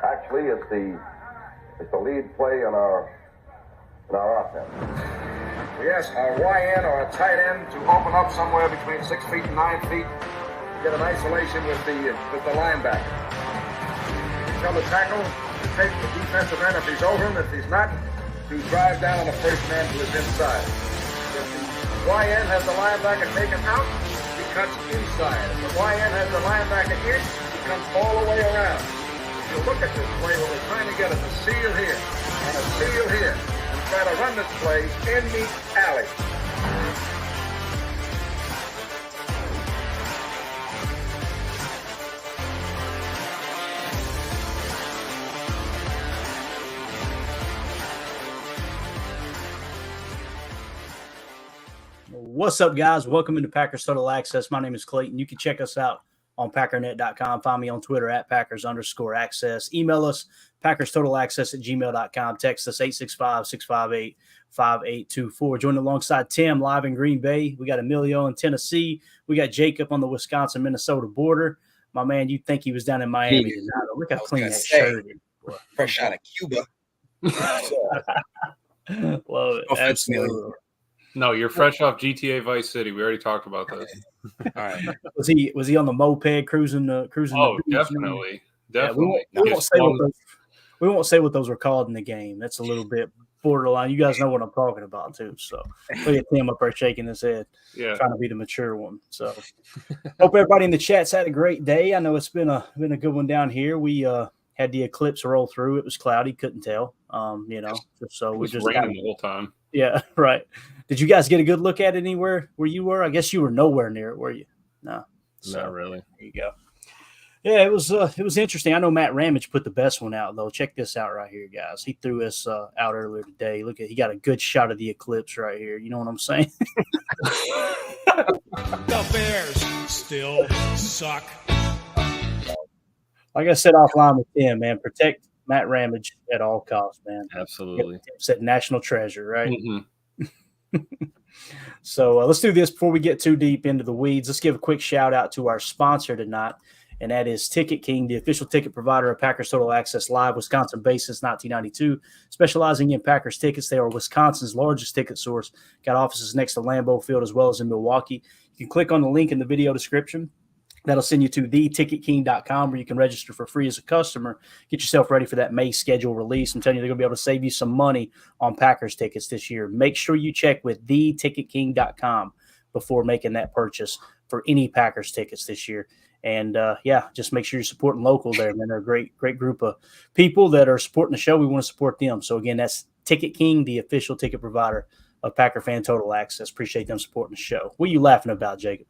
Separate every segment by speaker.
Speaker 1: Actually, it's the lead play in our offense. We ask our YN or a tight end to open up somewhere between 6 feet and 9 feet, get an isolation with the linebacker. Tell the tackle to take the defensive end if he's over him. If he's not, to drive down on the first man to his inside. If the YN has the linebacker taken out, he cuts inside. If the YN has the linebacker in, he comes all the way around. If you look at this play, what we're trying to get is a seal here and a seal here, and try to run this play in the alley.
Speaker 2: What's up, guys? Welcome into Packers Total Access. My name is Clayton. You can check us out on packernet.com. Find me on Twitter at Packers_access. Email us, PackersTotalAccess@gmail.com. Text us 865-658-5824. Join alongside Tim live in Green Bay. We got Emilio in Tennessee. We got Jacob on the Wisconsin-Minnesota border. My man, you'd think he was down in Miami tonight. Look how clean that shirt is.
Speaker 3: Fresh out of Cuba.
Speaker 2: Love it.
Speaker 4: No, you're fresh off GTA Vice City. We already talked about this.
Speaker 3: All right.
Speaker 2: Was he on the moped cruising?
Speaker 4: Oh,
Speaker 2: the beach?
Speaker 4: definitely.
Speaker 2: Yeah, we won't say what those were called in the game. That's a little bit borderline. You guys know what I'm talking about too. So look at Tim up there shaking his head, trying to be the mature one. So hope everybody in the chat's had a great day. I know it's been a good one down here. We had the eclipse roll through. It was cloudy, couldn't tell. So we just
Speaker 4: raining the whole time.
Speaker 2: Yeah, right. Did you guys get a good look at it anywhere where you were? I guess you were nowhere near it, were you? No. So,
Speaker 4: not really.
Speaker 2: There you go. Yeah, it was interesting. I know Matt Ramage put the best one out, though. Check this out right here, guys. He threw us out earlier today. Look he got a good shot of the eclipse right here. You know what I'm saying?
Speaker 5: The Bears still suck.
Speaker 2: Like I said offline with Tim, man, protect Matt Ramage at all costs, man.
Speaker 4: Absolutely.
Speaker 2: Said national treasure, right?
Speaker 4: Mm-hmm.
Speaker 2: So let's do this before we get too deep into the weeds. Let's give a quick shout out to our sponsor tonight, and that is Ticket King, the official ticket provider of Packers Total Access Live, Wisconsin-based since 1992, specializing in Packers tickets. They are Wisconsin's largest ticket source. Got offices next to Lambeau Field as well as in Milwaukee. You can click on the link in the video description. That'll send you to theticketking.com where you can register for free as a customer. Get yourself ready for that May schedule release. I'm telling you, they're going to be able to save you some money on Packers tickets this year. Make sure you check with theticketking.com before making that purchase for any Packers tickets this year. And, just make sure you're supporting local there, man. They're a great group of people that are supporting the show. We want to support them. So, again, that's Ticket King, the official ticket provider of Packer Fan Total Access. Appreciate them supporting the show. What are you laughing about, Jacob?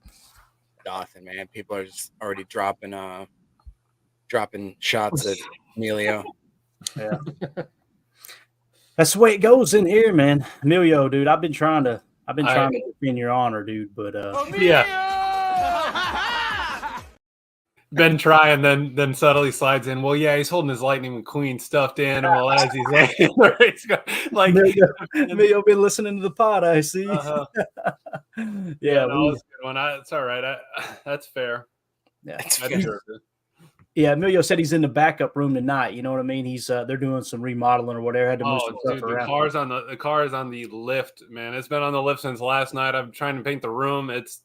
Speaker 3: Nothing, man. People are just already dropping shots at Emilio.
Speaker 2: Yeah. That's the way it goes in here, man. Emilio, dude, I've been trying to defend your honor, dude, but
Speaker 4: been trying, then subtly slides in. Well, yeah, he's holding his Lightning McQueen stuffed animal as he's like
Speaker 2: Emilio been listening to the pod, I see.
Speaker 4: Uh-huh.
Speaker 2: Yeah,
Speaker 4: no, that's a good one. It's all right. That's fair.
Speaker 2: Yeah,
Speaker 4: I deserve it.
Speaker 2: Yeah, Emilio said he's in the backup room tonight. You know what I mean? He's they're doing some remodeling or whatever. Had to move some stuff around.
Speaker 4: The car is on the lift, man. It's been on the lift since last night. I'm trying to paint the room. It's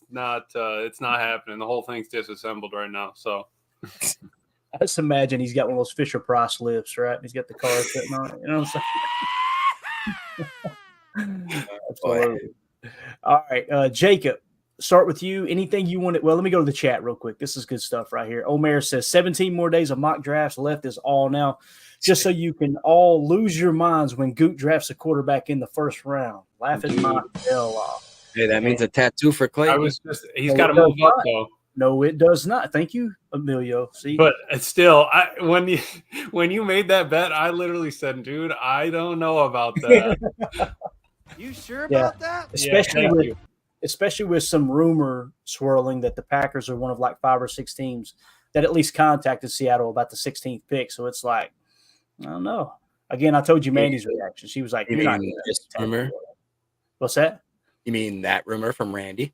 Speaker 4: not happening. The whole thing's disassembled right now. So
Speaker 2: I just imagine he's got one of those Fisher Price lifts, right? He's got the car sitting on it. You know what I'm saying? Absolutely. All right, Jacob. Start with you. Anything you want? Well, let me go to the chat real quick. This is good stuff right here. Omer says 17 more days of mock drafts left is all now, just so you can all lose your minds when Goot drafts a quarterback in the first round. Laughing my hell off.
Speaker 3: Hey, that means a tattoo for Clay.
Speaker 4: He's got to move up though.
Speaker 2: No, it does not. Thank you, Emilio. See,
Speaker 4: but still, when you made that bet, I literally said, "Dude, I don't know about that."
Speaker 5: You sure about that?
Speaker 2: Especially with some rumor swirling that the Packers are one of like 5 or 6 teams that at least contacted Seattle about the 16th pick. So it's like, I don't know. Again, I told you Mandy's reaction. She was like,
Speaker 3: "You're not just rumor."
Speaker 2: What's that?
Speaker 3: You mean that rumor from Randy?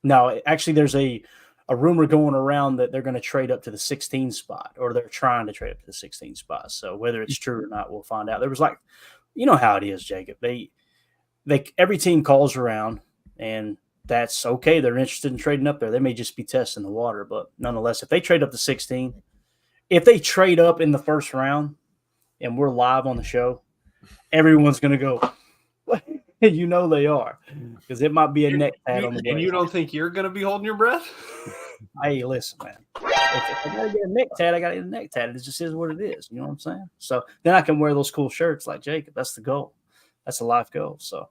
Speaker 2: No, actually, there's a a rumor going around that they're going to trade up to the 16 spot, or they're trying to trade up to the 16 spot. So whether it's true or not, we'll find out. There was like, you know how it is, Jacob. They every team calls around, and that's okay. They're interested in trading up there. They may just be testing the water, but nonetheless, if they trade up to 16, if they trade up in the first round, and we're live on the show, everyone's going to go. You know they are, because it might be a neck pad on the way.
Speaker 4: And you don't think you're going to be holding your breath?
Speaker 2: Hey, listen, man. If I got to get a neck tat, I got to get a neck tat. It just is what it is. You know what I'm saying? So then I can wear those cool shirts like Jacob. That's the goal. That's a life goal. So,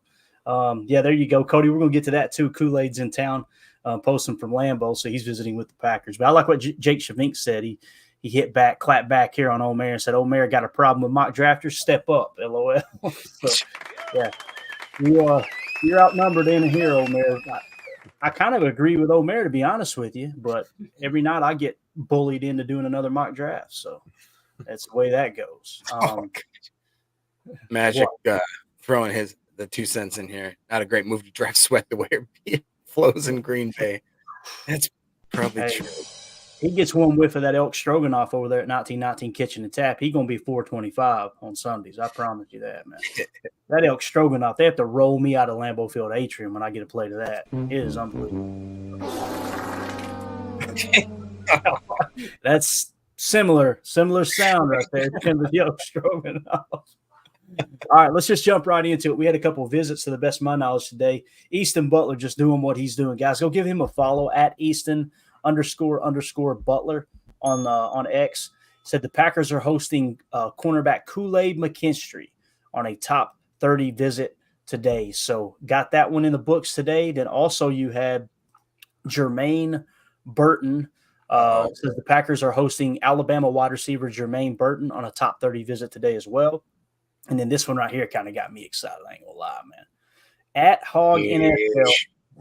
Speaker 2: yeah, there you go, Cody. We're going to get to that too. Kool-Aid's in town, posting from Lambeau, so he's visiting with the Packers. But I like what Jake Shavink said. He hit back, clapped back here on Omer and said, Omer got a problem with mock drafters. Step up, LOL. So, yeah. You're outnumbered in here, Omer. I kind of agree with Omer, to be honest with you, but every night I get bullied into doing another mock draft, so that's the way that goes.
Speaker 3: Magic throwing the 2 cents in here. Not a great move to draft Sweat the way it flows in Green Bay. That's probably true.
Speaker 2: He gets one whiff of that elk stroganoff over there at 1919 Kitchen and Tap. He's going to be 425 on Sundays. I promise you that, man. That elk stroganoff, they have to roll me out of Lambeau Field Atrium when I get a plate of that. It is unbelievable. That's similar sound right there to the elk stroganoff. All right, let's just jump right into it. We had a couple of visits to the best of my knowledge today. Easton Butler just doing what he's doing. Guys, go give him a follow at Easton__Butler on X. Said the Packers are hosting cornerback Kool-Aid McKinstry on a top 30 visit today. So got that one in the books today. Then also you had Germaine Burton. Says the Packers are hosting Alabama wide receiver Germaine Burton on a top 30 visit today as well. And then this one right here kind of got me excited. I ain't gonna lie, man. At Hog NFL.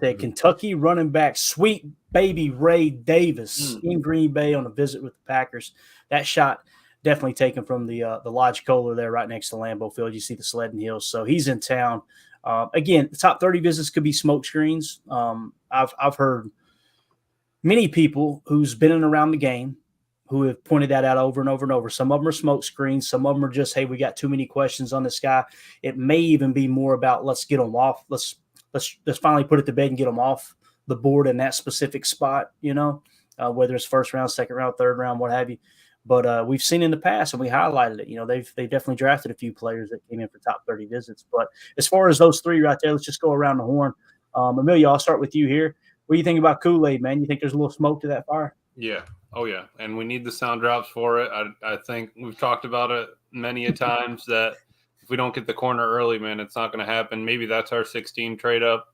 Speaker 2: The Kentucky running back, sweet baby Ray Davis in Green Bay on a visit with the Packers. That shot definitely taken from the Lodge Kohler there right next to Lambeau Field. You see the sledding hills. So he's in town. Again, the top 30 visits could be smoke screens. I've heard many people who's been in around the game who have pointed that out over and over and over. Some of them are smoke screens. Some of them are just, hey, we got too many questions on this guy. It may even be more about let's get them off. Let's finally put it to bed and get them off the board in that specific spot, whether it's first round, second round, third round, what have you. But we've seen in the past, and we highlighted it, they've definitely drafted a few players that came in for top 30 visits. But as far as those three right there, let's just go around the horn. Emilio, I'll start with you here. What do you think about Kool-Aid, man? You think there's a little smoke to that fire?
Speaker 4: Yeah. Oh, yeah. And we need the sound drops for it. I think we've talked about it many a times that if we don't get the corner early, man, it's not going to happen. Maybe that's our 16 trade up.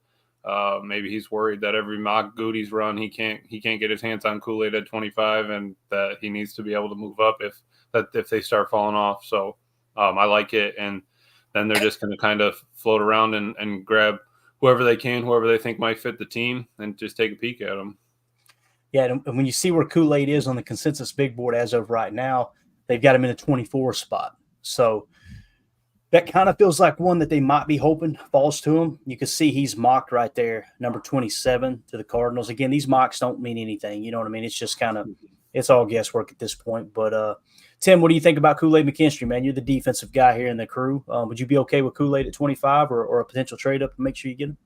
Speaker 4: Maybe he's worried that every mock Goody's run, he can't get his hands on Kool-Aid at 25, and that he needs to be able to move up if they start falling off. So I like it. And then they're just going to kind of float around and grab whoever they can, whoever they think might fit the team, and just take a peek at them.
Speaker 2: Yeah, and when you see where Kool-Aid is on the consensus big board as of right now, they've got him in a 24 spot. So that kind of feels like one that they might be hoping falls to him. You can see he's mocked right there, number 27 to the Cardinals. Again, these mocks don't mean anything. You know what I mean? It's just kind of – it's all guesswork at this point. But, Tim, what do you think about Kool-Aid McKinstry, man? You're the defensive guy here in the crew. Would you be okay with Kool-Aid at 25 or a potential trade-up and make sure you get him?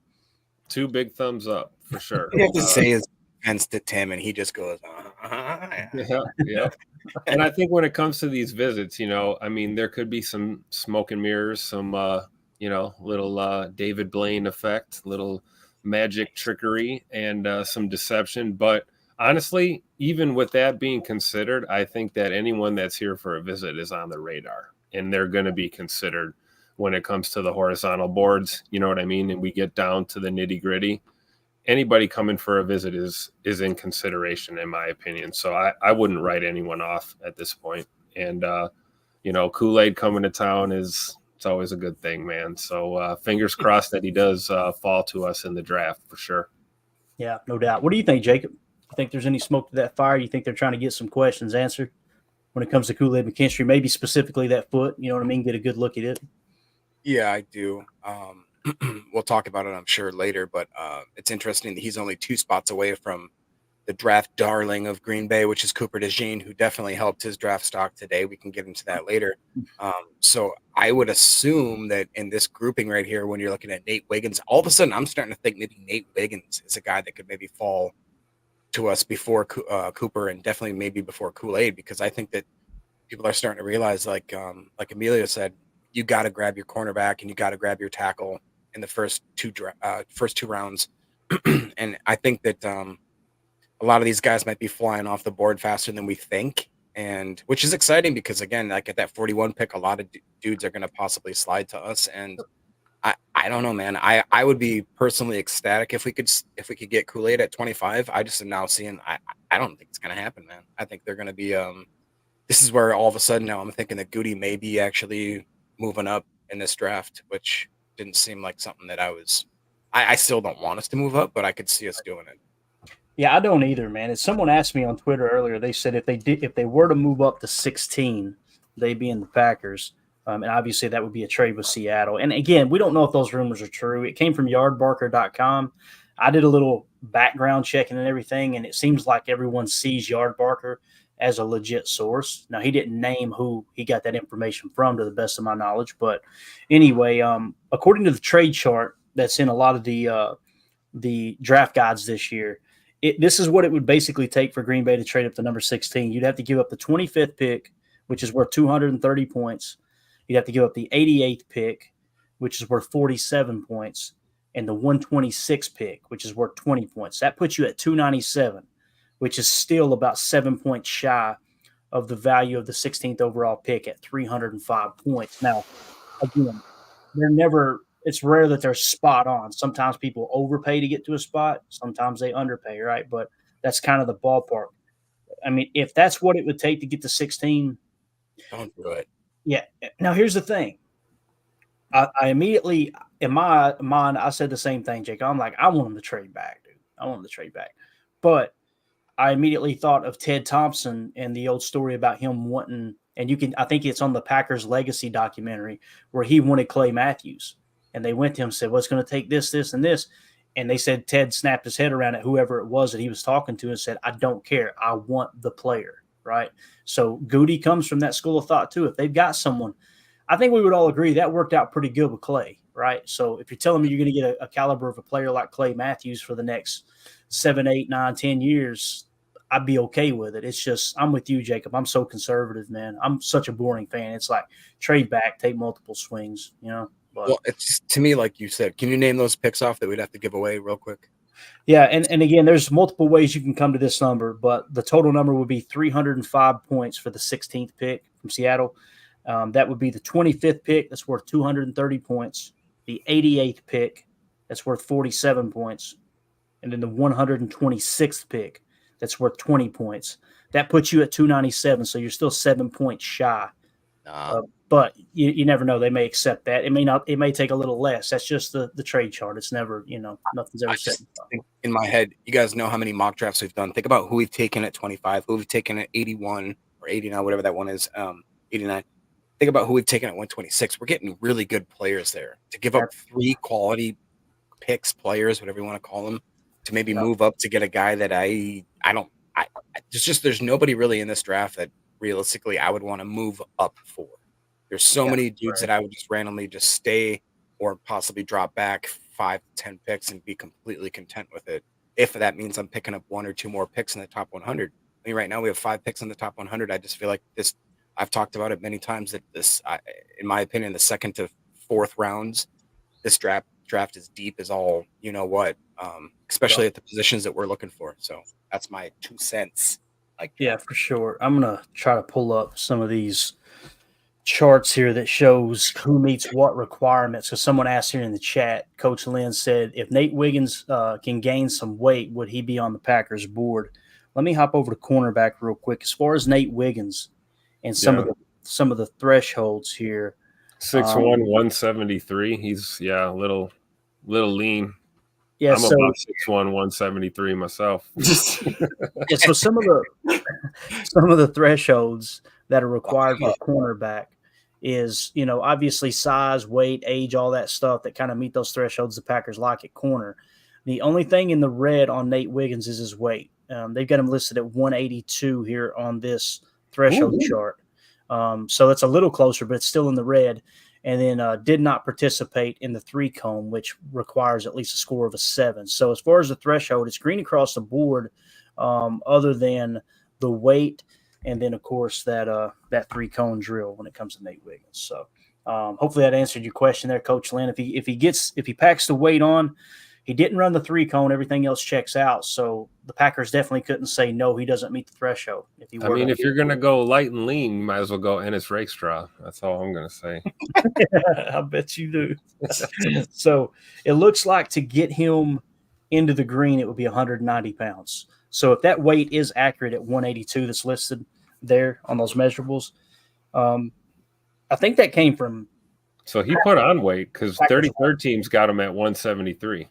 Speaker 6: 2 big thumbs up for sure.
Speaker 3: You have to say his defense to Tim, and he just goes,
Speaker 6: Yeah. And I think when it comes to these visits, there could be some smoke and mirrors, some, little David Blaine effect, little magic trickery, and some deception. But honestly, even with that being considered, I think that anyone that's here for a visit is on the radar, and they're going to be considered when it comes to the horizontal boards. You know what I mean? And we get down to the nitty gritty. Anybody coming for a visit is in consideration, in my opinion. So I wouldn't write anyone off at this point. And, Kool-Aid coming to town it's always a good thing, man. So fingers crossed that he does fall to us in the draft for sure.
Speaker 2: Yeah, no doubt. What do you think, Jacob? You think there's any smoke to that fire? You think they're trying to get some questions answered when it comes to Kool-Aid McKinstry, maybe specifically that foot, you know what I mean? Get a good look at it.
Speaker 3: Yeah, I do. We'll talk about it, I'm sure, later, but it's interesting that he's only 2 spots away from draft darling of Green Bay, which is Cooper DeJean, who definitely helped his draft stock today. We can get into that later. So I would assume that in this grouping right here, when you're looking at Nate Wiggins, all of a sudden I'm starting to think maybe Nate Wiggins is a guy that could maybe fall to us before Cooper, and definitely maybe before Kool-Aid, because I think that people are starting to realize, like Emilio said, you got to grab your cornerback and you got to grab your tackle in the first two rounds. And I think that a lot of these guys might be flying off the board faster than we think, and which is exciting because, again, like at that 41 pick, a lot of dudes are going to possibly slide to us. And I don't know, man. I would be personally ecstatic if we could get Kool-Aid at 25. I just am now seeing. I don't think it's going to happen, man. I think they're going to be. This is where all of a sudden now I'm thinking that Goody may be actually moving up in this draft, which didn't seem like something that I still don't want us to move up, but I could see us doing it.
Speaker 2: Yeah, I don't either, man. As someone asked me on Twitter earlier, they said if they were to move up to 16, they'd be in the Packers. And obviously that would be a trade with Seattle. And again, we don't know if those rumors are true. It came from yardbarker.com. I did a little background checking and everything, and it seems like everyone sees Yardbarker as a legit source. Now, he didn't name who he got that information from, to the best of my knowledge. But anyway, according to the trade chart that's in a lot of the draft guides this year, this is what it would basically take for Green Bay to trade up to number 16. You'd have to give up the 25th pick, which is worth 230 points. You'd have to give up the 88th pick, which is worth 47 points, and the 126th pick, which is worth 20 points. That puts you at 297, which is still about 7 points shy of the value of the 16th overall pick at 305 points. Now, again, it's rare that they're spot on. Sometimes people overpay to get to a spot. Sometimes they underpay, right? But that's kind of the ballpark. I mean, if that's what it would take to get to 16.
Speaker 3: Don't do it.
Speaker 2: Yeah. Now, here's the thing. I immediately, in my mind, I said the same thing, Jake. I'm like, I want him to trade back, dude. I want him to trade back. But I immediately thought of Ted Thompson and the old story about him wanting, and I think it's on the Packers Legacy documentary, where he wanted Clay Matthews. And they went to him and said, well, it's going to take this, this, and this. And they said Ted snapped his head around at whoever it was that he was talking to and said, I don't care. I want the player, right? So Goody comes from that school of thought too. If they've got someone, I think we would all agree that worked out pretty good with Clay, right? So if you're telling me you're going to get a caliber of a player like Clay Matthews for the next 7, 8, 9, 10 years, I'd be okay with it. It's just, I'm with you, Jacob. I'm so conservative, man. I'm such a boring fan. It's like trade back, take multiple swings, you know? But,
Speaker 3: well, it's to me, like you said, can you name those picks off that we'd have to give away real quick?
Speaker 2: Yeah, and again, there's multiple ways you can come to this number, but the total number would be 305 points for the 16th pick from Seattle. That would be the 25th pick. That's worth 230 points. The 88th pick. That's worth 47 points. And then the 126th pick. That's worth 20 points. That puts you at 297, so you're still 7 points shy. But you never know. They may accept that. It may not. It may take a little less. That's just the trade chart. It's never, nothing's ever set.
Speaker 3: In my head, you guys know how many mock drafts we've done. Think about who we've taken at 25, who we've taken at 81 or 89, whatever that one is, 89. Think about who we've taken at 126. We're getting really good players there. To give up 3 quality picks, players, whatever you want to call them, to maybe move up to get a guy that there's nobody really in this draft that realistically I would want to move up for. There's so many dudes that I would just randomly just stay or possibly drop back 5 to 10 picks and be completely content with it. If that means I'm picking up 1 or 2 more picks in the top 100. I mean, right now we have 5 picks in the top 100. I just feel like this, I've talked about it many times that this, in my opinion, the 2nd to 4th rounds, this draft is deep as all, especially at the positions that we're looking for. So that's my 2 cents.
Speaker 2: Yeah, for sure. I'm going to try to pull up some of these charts here that shows who meets what requirements. So someone asked here in the chat, Coach Lynn said, if Nate Wiggins can gain some weight, would he be on the Packers board? Let me hop over to cornerback real quick. As far as Nate Wiggins and some of the thresholds here.
Speaker 6: 6'1", 173. He's a little lean.
Speaker 2: Yeah,
Speaker 6: I'm about 6'1", 173 myself.
Speaker 2: Yeah, so some of the thresholds that are required for a cornerback is, obviously size, weight, age, all that stuff that kind of meet those thresholds the Packers like at corner. The only thing in the red on Nate Wiggins is his weight. They've got him listed at 182 here on this threshold chart. So it's a little closer, but it's still in the red. And then did not participate in the 3-cone, which requires at least a score of a 7. So as far as the threshold, it's green across the board, other than the weight, and then of course that 3-cone drill when it comes to Nate Wiggins. So hopefully that answered your question there, Coach Lynn. If he packs the weight on, he didn't run the 3-cone. Everything else checks out. So the Packers definitely couldn't say no, he doesn't meet the threshold. If
Speaker 6: you're going to go light and lean, you might as well go Ennis Rakestraw. That's all I'm going to say.
Speaker 2: I bet you do. So it looks like to get him into the green, it would be 190 pounds. So if that weight is accurate at 182 that's listed there on those measurables, I think that came from.
Speaker 6: So he put on weight because 33rd team's got him at 173.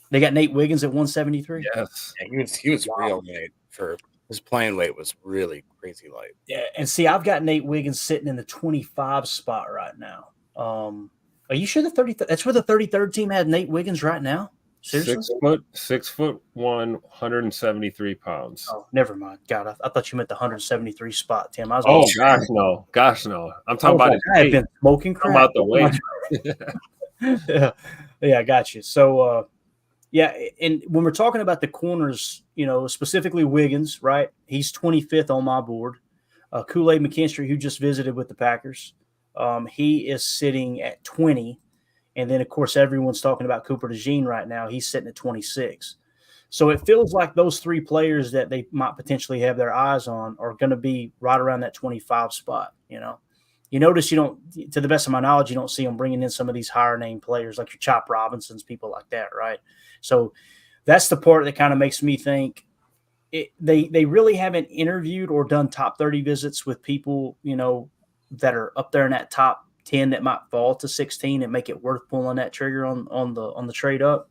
Speaker 2: They got Nate Wiggins at 173?
Speaker 6: Yes.
Speaker 3: Yeah, he was real light. For his playing weight was really crazy light.
Speaker 2: Yeah, and see, I've got Nate Wiggins sitting in the 25 spot right now. Are you sure the 33rd? That's where the 33rd team had Nate Wiggins right now? Seriously?
Speaker 6: 6'1", 173 pounds.
Speaker 2: Oh, never mind. God, I thought you meant the 173 spot, Tim.
Speaker 6: Gosh, no. I'm talking about
Speaker 2: I have been smoking crack.
Speaker 6: About the weight.
Speaker 2: Yeah, I got you. So, yeah, and when we're talking about the corners, specifically Wiggins, right? He's 25th on my board. Kool-Aid McKinstry, who just visited with the Packers, he is sitting at 20. And then, of course, everyone's talking about Cooper DeJean right now. He's sitting at 26. So it feels like those 3 players that they might potentially have their eyes on are going to be right around that 25 spot, You notice to the best of my knowledge, you don't see them bringing in some of these higher name players like your Chop Robinsons, people like that, right? So that's the part that kind of makes me think they really haven't interviewed or done top 30 visits with people, that are up there in that top 10 that might fall to 16 and make it worth pulling that trigger on the trade up.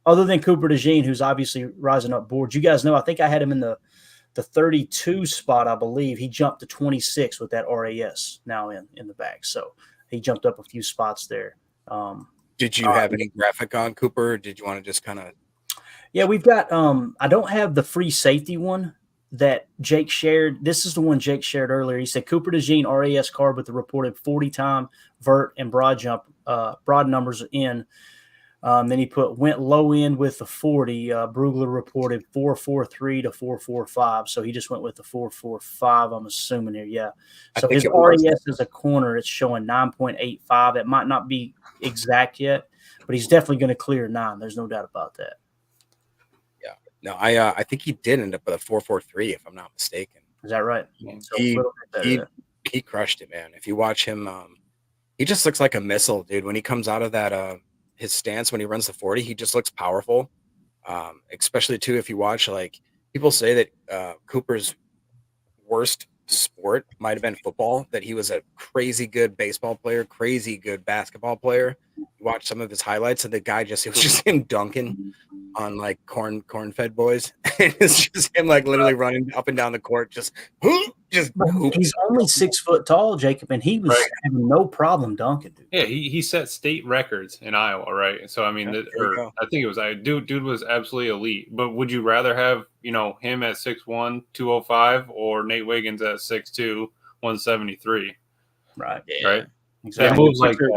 Speaker 2: Other than Cooper DeJean, who's obviously rising up boards. You guys know, I think I had him in the 32 spot, I believe. He jumped to 26 with that RAS now in the bag. So he jumped up a few spots there.
Speaker 3: Did you have any graphic on Cooper? Or did you want to just kind of?
Speaker 2: Yeah, we've got I don't have the free safety one that Jake shared. This is the one Jake shared earlier. He said Cooper DeJean RAS card with the reported 40-time vert and broad numbers in. Then he went low end with the 40. Brugler reported 4.43 to 4.45. So he just went with the 4.45, I'm assuming here. Yeah. So his RAS as a corner, it's showing 9.85. It might not be exact yet, but he's definitely going to clear 9. There's no doubt about that.
Speaker 3: Yeah. No, I think he did end up with a 4.43, if I'm not mistaken.
Speaker 2: Is that right?
Speaker 3: So he crushed it, man. If you watch him, he just looks like a missile, dude. When he comes out of that, his stance when he runs the 40, he just looks powerful. Especially too, if you watch, like people say that Cooper's worst sport might have been football, that he was a crazy good baseball player, crazy good basketball player. You watch some of his highlights and it was just him dunking on like corn-fed boys. It's just him like literally running up and down the court, just
Speaker 2: he's only 6 foot tall, Jacob, and he was having no problem dunking. Dude.
Speaker 4: Yeah, he set state records in Iowa, right? So I mean, I think it was dude was absolutely elite. But would you rather have him at 6'1", 205, or Nate Wiggins at 6'2", 173?
Speaker 2: Right.
Speaker 4: Yeah. Right.
Speaker 2: Exactly.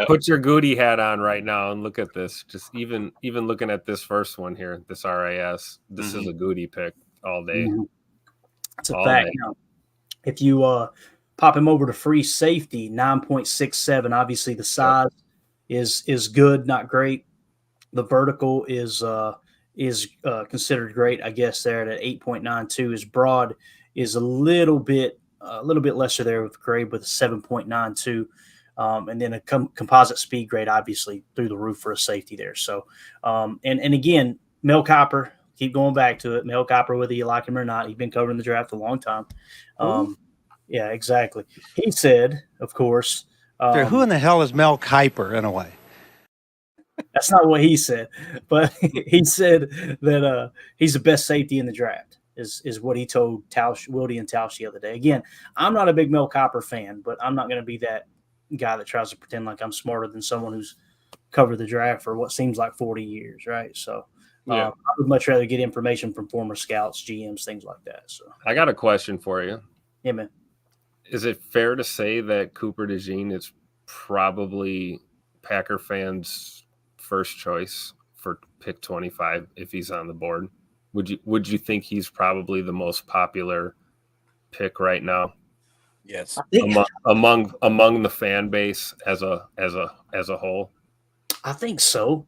Speaker 6: Put your Goody hat on right now and look at this. Just even looking at this first one here, this RAS, this is a Goody pick all day.
Speaker 2: It's a fact. If you pop him over to free safety, 9.67. Obviously, the size is good, not great. The vertical is considered great, I guess. There at 8.92. His broad is a little bit lesser there with grade with a 7.92. And then a composite speed grade, obviously, through the roof for a safety there. So, and again, Mel Kiper, keep going back to it. Mel Kiper, whether you like him or not, he's been covering the draft a long time. Yeah, exactly. He said, of course.
Speaker 7: Who in the hell is Mel Kiper, in a way?
Speaker 2: That's not what he said, but he said that he's the best safety in the draft. Is what he told Wildy and Tausch the other day. Again, I'm not a big Mel Kiper fan, but I'm not going to be that guy that tries to pretend like I'm smarter than someone who's covered the draft for what seems like 40 years, right? So
Speaker 4: Yeah.
Speaker 2: I would much rather get information from former scouts, GMs, things like that. So
Speaker 6: I got a question for you.
Speaker 2: yeah, man.
Speaker 6: Is it fair to say that Cooper DeJean is probably Packer fans' first choice for pick 25 if he's on the board? Would you think he's probably the most popular pick right now
Speaker 3: Yes.
Speaker 6: among the fan base as a whole?
Speaker 2: I think so.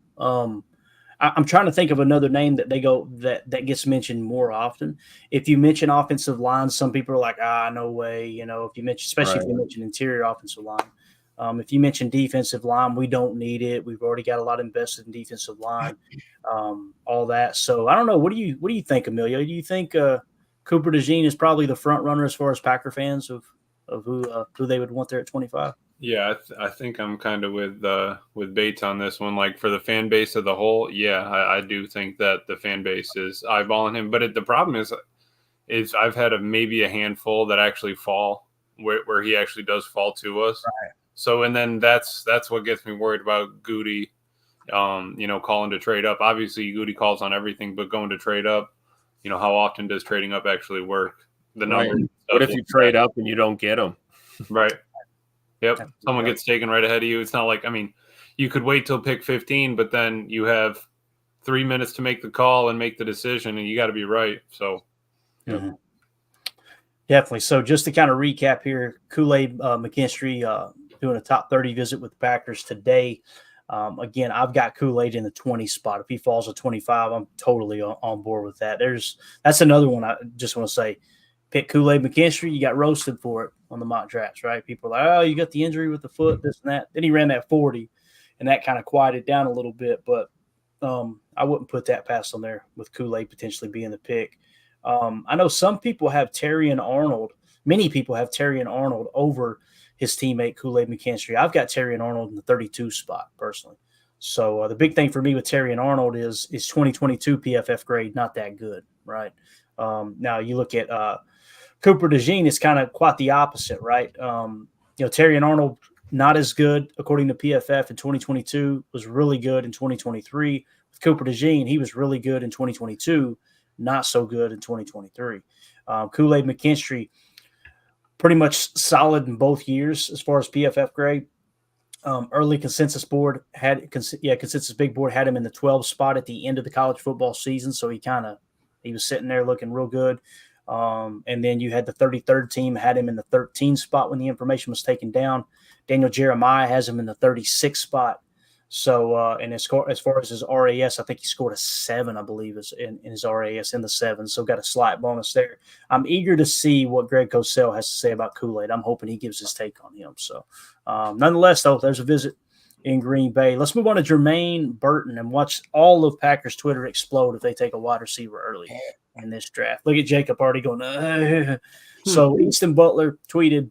Speaker 2: I'm trying to think of another name that that gets mentioned more often. If you mention offensive line, some people are like, no way. If you mention, especially if you mention interior offensive line. If you mention defensive line, we don't need it. We've already got a lot invested in defensive line, all that. So I don't know. What do you think, Emilio? Do you think Cooper DeJean is probably the front runner as far as Packer fans of who they would want there at 25?
Speaker 4: Yeah, I think I'm kind of with Bates on this one. Like for the fan base of the whole, yeah, I do think that the fan base is eyeballing him. But the problem is I've had maybe a handful that actually fall where he actually does fall to us.
Speaker 2: Right.
Speaker 4: So and then that's what gets me worried about Goody, calling to trade up. Obviously, Goody calls on everything, but going to trade up, how often does trading up actually work? The number.
Speaker 6: Right. What if you trade up and you don't get him?
Speaker 4: Right. Yep. Someone gets taken right ahead of you. It's not like, you could wait till pick 15, but then you have 3 minutes to make the call and make the decision, and you got to be right. So,
Speaker 2: mm-hmm. Definitely. So just to kind of recap here, Kool-Aid McKinstry doing a top 30 visit with the Packers today. Again, I've got Kool-Aid in the 20 spot. If he falls to 25, I'm totally on board with that. That's another one I just want to say. Pick Kool-Aid McKinstry, you got roasted for it on the mock drafts, right? People are like, oh, you got the injury with the foot, this and that. Then he ran that 40, and that kind of quieted down a little bit. But I wouldn't put that past on there with Kool-Aid potentially being the pick. I know some people have Terrion Arnold. Many people have Terrion Arnold over his teammate Kool-Aid McKinstry. I've got Terrion Arnold in the 32 spot personally. So the big thing for me with Terrion Arnold is 2022 PFF grade not that good, right? Now you look at Cooper DeJean is kind of quite the opposite, right? Terrion Arnold, not as good according to PFF in 2022, was really good in 2023. With Cooper DeJean, he was really good in 2022, not so good in 2023. Kool-Aid McKinstry, pretty much solid in both years as far as PFF grade. Early consensus board consensus big board had him in the 12 spot at the end of the college football season, so he was sitting there looking real good. And then you had the 33rd team had him in the 13 spot when the information was taken down. Daniel Jeremiah has him in the 36 spot. So, and as far as his RAS, I think he scored a 7, I believe, is in his RAS in the 7. So got a slight bonus there. I'm eager to see what Greg Cosell has to say about Kool-Aid. I'm hoping he gives his take on him. So, nonetheless, though, there's a visit in Green Bay. Let's move on to Germaine Burton and watch all of Packers Twitter explode if they take a wide receiver early in this draft. Look at Jacob already going, So Easton Butler tweeted,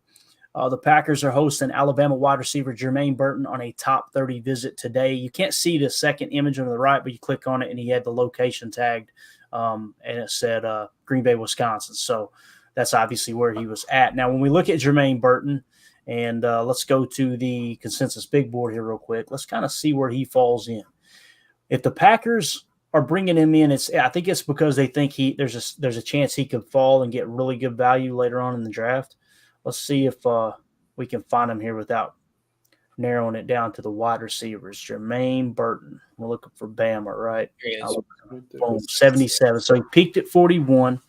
Speaker 2: the Packers are hosting Alabama wide receiver Germaine Burton on a top 30 visit today. You can't see the second image on the right, but you click on it and he had the location tagged, and it said Green Bay, Wisconsin. So that's obviously where he was at. Now, when we look at Germaine Burton, and let's go to the consensus big board here real quick. Let's kind of see where he falls in. If the Packers are bringing him in, I think it's because they think there's a chance he could fall and get really good value later on in the draft. Let's see if we can find him here without narrowing it down to the wide receivers. Germaine Burton. We're looking for Bama, right? 77. So he peaked at 41.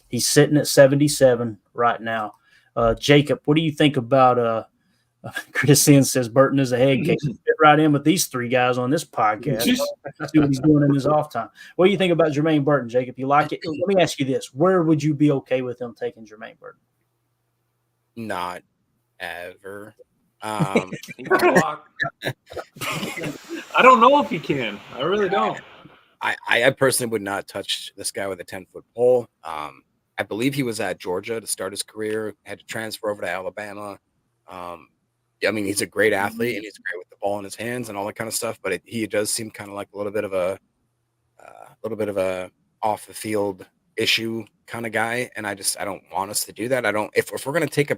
Speaker 2: He's sitting at 77 right now. Jacob, what do you think about Chris N says Burton is a head case? Fit right in with these three guys on this podcast. See what he's doing in his off time. What do you think about Germaine Burton, Jacob? You like it? Let me ask you this. Where would you be okay with him taking Germaine Burton?
Speaker 3: Not ever.
Speaker 4: I don't know if he can. I really don't.
Speaker 3: I personally would not touch this guy with a 10-foot pole. I believe he was at Georgia to start his career, had to transfer over to Alabama. He's a great athlete and he's great with the ball in his hands and all that kind of stuff, but he does seem kind of like a little bit of a off the field issue kind of guy. And I don't want us to do that. If we're going to take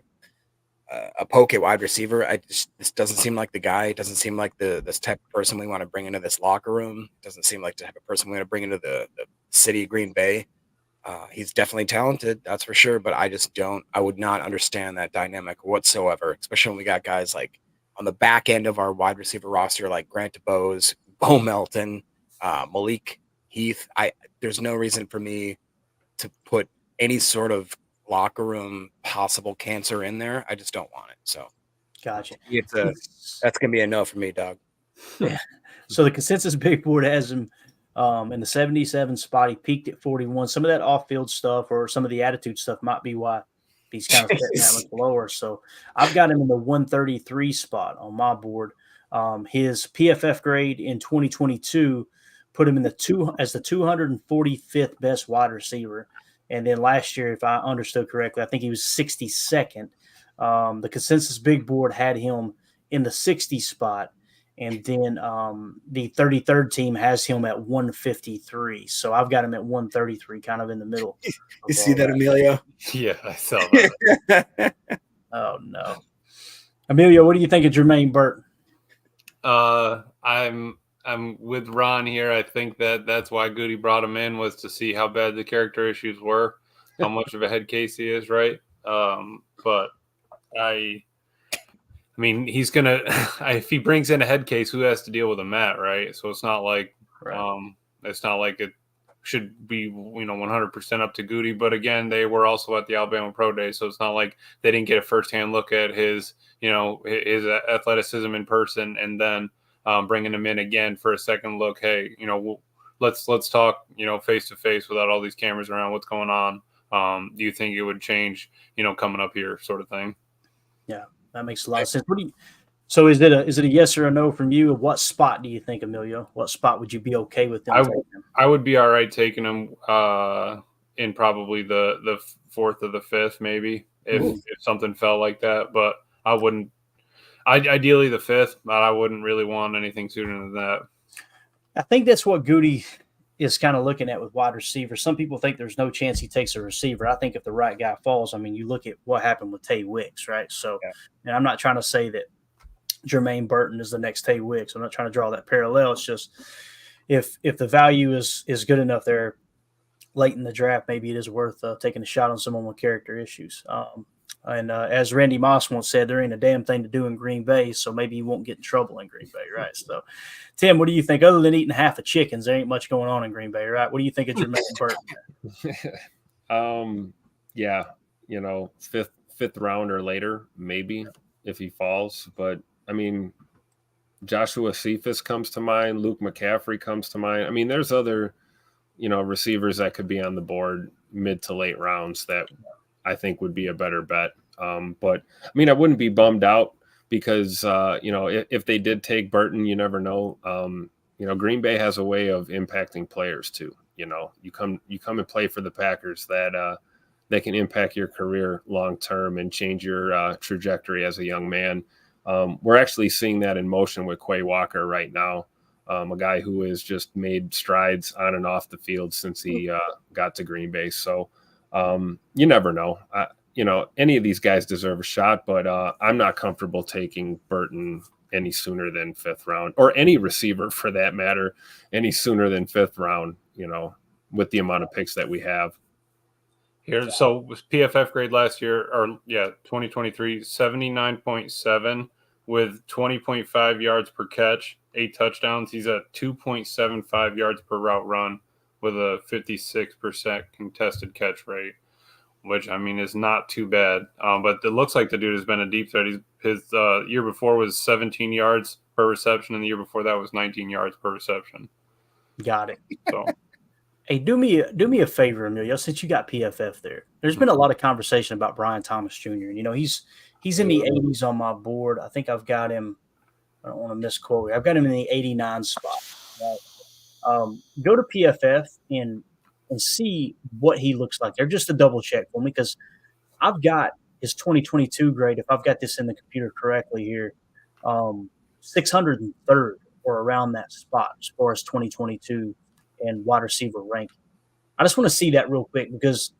Speaker 3: a poke at wide receiver. This doesn't seem like the guy. It doesn't seem like this type of person we want to bring into this locker room. It doesn't seem like the type of person we want to bring into the city of Green Bay. He's definitely talented, that's for sure, but I would not understand that dynamic whatsoever, especially when we got guys like on the back end of our wide receiver roster, like Grant DeBose, Bo Melton, Malik Heath. There's no reason for me to put any sort of locker room possible cancer in there. I just don't want it. So
Speaker 2: gotcha.
Speaker 3: That's going to be a no for me, dog.
Speaker 2: Yeah. So the consensus big board has him in the 77 spot. He peaked at 41. Some of that off-field stuff or some of the attitude stuff might be why he's kind of sitting that much lower. So I've got him in the 133 spot on my board. His PFF grade in 2022 put him in the 245th best wide receiver. And then last year, if I understood correctly, I think he was 62nd. The consensus big board had him in the 60 spot. And then the 33rd team has him at 153. So I've got him at 133, kind of in the middle.
Speaker 3: You see that, Emilio?
Speaker 4: Yeah, I saw that.
Speaker 2: Oh, no. Emilio, what do you think of Germaine Burton?
Speaker 4: I'm with Ron here. I think that's why Goody brought him in, was to see how bad the character issues were, how much of a head case he is, right? But I mean, he's gonna if he brings in a head case, who has to deal with a Matt, right? So it's not like it should be 100% up to Goody. But again, they were also at the Alabama Pro Day, so it's not like they didn't get a firsthand look at his his athleticism in person, and then bringing him in again for a second look. Hey, let's talk face to face without all these cameras around. What's going on? Do you think it would change coming up here, sort of thing?
Speaker 2: Yeah, that makes a lot of sense. So is it a yes or a no from you? What spot do you think, Emilio? What spot would you be okay with them taking him?
Speaker 4: I would be all right taking him in probably the 4th or the 5th, maybe, if something felt like that. But I wouldn't. Ideally the 5th, but I wouldn't really want anything sooner than that.
Speaker 2: I think that's what Goody is kind of looking at with wide receivers. Some people think there's no chance he takes a receiver. I think if the right guy falls, I mean, you look at what happened with Tay Wicks, right? So, and I'm not trying to say that Germaine Burton is the next Tay Wicks. I'm not trying to draw that parallel. It's just if the value is good enough there late in the draft, maybe it is worth taking a shot on someone with character issues. And as Randy Moss once said, there ain't a damn thing to do in Green Bay, so maybe you won't get in trouble in Green Bay, right? So, Tim, what do you think? Other than eating half of chickens, there ain't much going on in Green Bay, right? What do you think of Jermaine
Speaker 6: Burton? Yeah, fifth round or later, maybe, if he falls. But, I mean, Joshua Cephas comes to mind. Luke McCaffrey comes to mind. I mean, there's other, receivers that could be on the board mid to late rounds that I think would be a better bet. But I mean, I wouldn't be bummed out because, if they did take Burton, you never know. Green Bay has a way of impacting players too. You come and play for the Packers that can impact your career long-term and change your trajectory as a young man. We're actually seeing that in motion with Quay Walker right now. A guy who has just made strides on and off the field since he got to Green Bay. So, you never know. Any of these guys deserve a shot, but I'm not comfortable taking Burton any sooner than 5th round, or any receiver for that matter, any sooner than 5th round, with the amount of picks that we have.
Speaker 4: Here, so was PFF grade last year, 2023, 79.7 with 20.5 yards per catch, 8 touchdowns. He's at 2.75 yards per route run, with a 56% contested catch rate, which, I mean, is not too bad. But it looks like the dude has been a deep threat. His year before was 17 yards per reception, and the year before that was 19 yards per reception.
Speaker 2: Got it.
Speaker 4: So,
Speaker 2: hey, do me a favor, Emilio, since you got PFF there. There's been a lot of conversation about Brian Thomas Jr. He's in the 80s on my board. I think I've got him. I don't want to misquote. I've got him in the 89 spot. Right? Go to PFF and see what he looks like there, just to double check for me, because I've got his 2022 grade, if I've got this in the computer correctly here, 603rd or around that spot as far as 2022 and wide receiver ranking. I just want to see that real quick because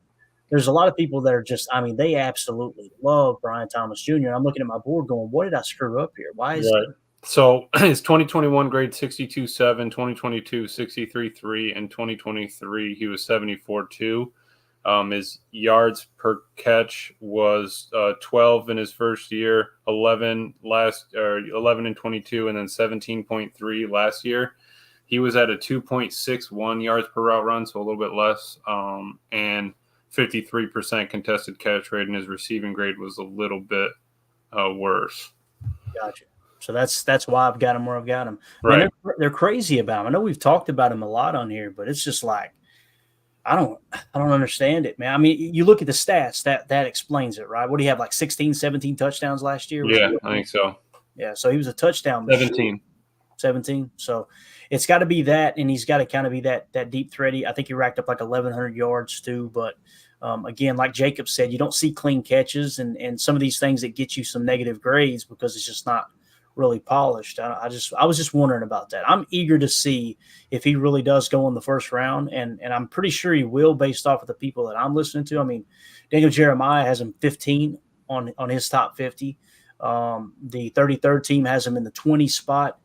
Speaker 2: there's a lot of people that are just, I mean, they absolutely love Brian Thomas Jr. I'm looking at my board going, what did I screw up here? Why is
Speaker 4: Right. So his 2021 grade 62.7, 2022 63.3, and 2023 he was 74.2. His yards per catch was 12 in his first year, 11 in 22, and then 17.3 last year. He was at a 2.61 yards per route run, so a little bit less, and 53% contested catch rate, and his receiving grade was a little bit worse.
Speaker 2: Gotcha. So that's why I've got him where I've got him.
Speaker 4: Right.
Speaker 2: Man, they're crazy about him. I know we've talked about him a lot on here, but it's just like I don't understand it, man. I mean, you look at the stats, that explains it, right? What do you have, like 16, 17 touchdowns last year?
Speaker 4: Yeah, I think so.
Speaker 2: Yeah, so he was a touchdown 17. So it's got to be that, and he's got to kind of be that deep thready. I think he racked up like 1,100 yards too. But again, like Jacob said, you don't see clean catches and some of these things that get you some negative grades because it's just not really polished. I was just wondering about that. I'm eager to see if he really does go in the first round, and I'm pretty sure he will based off of the people that I'm listening to. I mean, Daniel Jeremiah has him 15 on his top 50. The 33rd team has him in the 20 spot.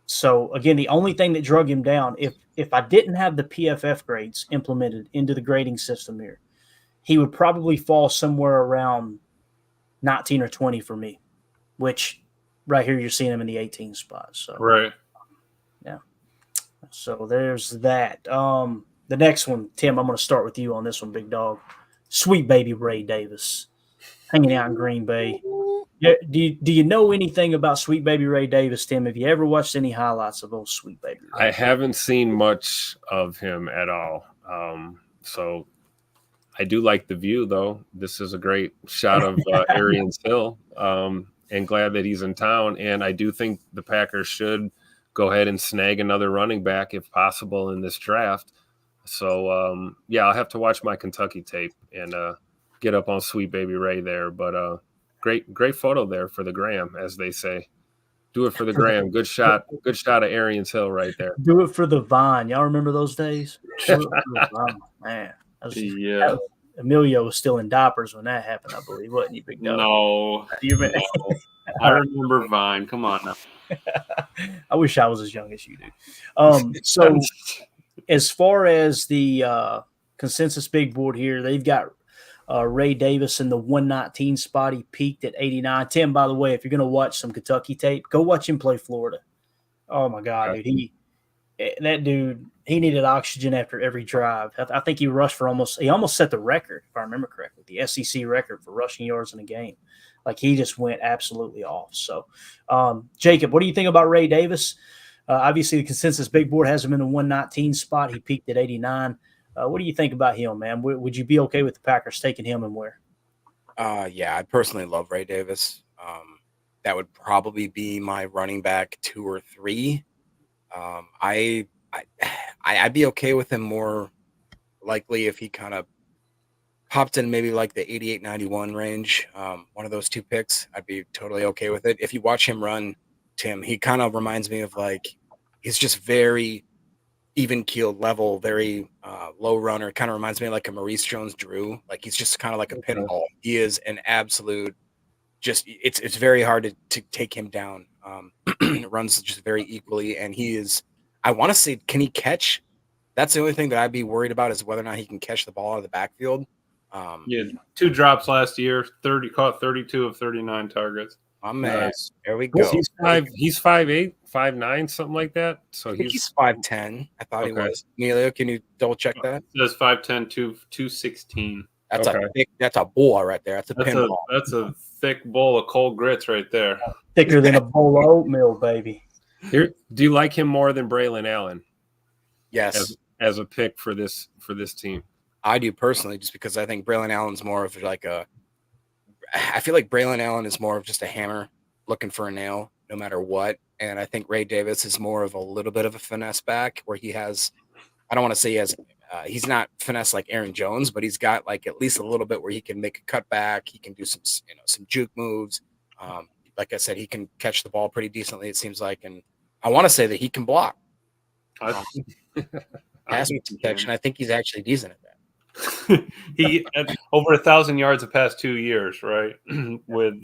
Speaker 2: So again, the only thing that drug him down, if I didn't have the PFF grades implemented into the grading system here, he would probably fall somewhere around 19 or 20 for me, which right here you're seeing him in the 18 spot. So
Speaker 4: right.
Speaker 2: Yeah. So there's that. The next one, Tim, I'm going to start with you on this one, big dog. Sweet baby Ray Davis, hanging out in Green Bay. Yeah, do you know anything about Sweet Baby Ray Davis, Tim? Have you ever watched any highlights of old Sweet Baby Ray?
Speaker 6: I haven't seen much of him at all. So I do like the view, though. This is a great shot of Arians Hill, and glad that he's in town. And I do think the Packers should go ahead and snag another running back if possible in this draft. So, yeah, I'll have to watch my Kentucky tape and get up on Sweet Baby Ray there. But great photo there for the gram, as they say. Do it for the gram. Good shot of Arians Hill right there.
Speaker 2: Do it for the Vine. Y'all remember those days? Man.
Speaker 4: Yeah.
Speaker 2: Emilio was still in diapers when that happened, I believe, wasn't he, big dog?
Speaker 4: No. I remember Vine. Come on now.
Speaker 2: I wish I was as young as you do. So as far as the consensus big board here, they've got Ray Davis in the 119 spot. He peaked at 89. Tim, by the way, if you're going to watch some Kentucky tape, go watch him play Florida. Oh, my God, dude. That dude, he needed oxygen after every drive. I think he rushed for he almost set the record, if I remember correctly, the SEC record for rushing yards in a game. Like, he just went absolutely off. So, Jacob, what do you think about Ray Davis? Obviously, the consensus big board has him in the 119 spot. He peaked at 89. What do you think about him, man? Would you be okay with the Packers taking him and where?
Speaker 3: Yeah, I personally love Ray Davis. That would probably be my running back 2 or 3. I'd be okay with him more likely if he kind of popped in maybe like the 88-91 range. One of those 2 picks, I'd be totally okay with it. If you watch him run, Tim, he kind of reminds me of he's just very even keeled level, very low runner. Kind of reminds me of like a Maurice Jones-Drew. Like, he's just kind of like a pinball. He is an absolute, it's very hard to take him down. Runs just very equally, and he is, I want to say, can he catch? That's the only thing that I'd be worried about is whether or not he can catch the ball out of the backfield.
Speaker 4: Yeah, 2 drops last year, caught 32 of 39 targets.
Speaker 3: My man, nice. There we go.
Speaker 6: He's 5'8", 5'9", something like that. So
Speaker 3: he's 5'10". I thought he was. Emilio, can you double check that?
Speaker 4: It says 5'10", 216.
Speaker 3: That's a bull right there. That's a pinball.
Speaker 4: That's a thick bowl of cold grits right there.
Speaker 2: Thicker than a bowl of oatmeal, baby.
Speaker 6: Do you like him more than Braylon Allen?
Speaker 3: Yes,
Speaker 6: as a pick for this team.
Speaker 3: I do personally, just because I think Braylon Allen's more of I feel like Braylon Allen is more of just a hammer looking for a nail no matter what. And I think Ray Davis is more of a little bit of a finesse back where he has, I don't want to say he has, he's not finesse like Aaron Jones, but he's got like at least a little bit where he can make a cutback. He can do some juke moves. Like I said, he can catch the ball pretty decently, it seems like. And I want to say that he can block. Pass protection. I think he's actually decent at that.
Speaker 4: He had over 1,000 yards the past 2 years, right? With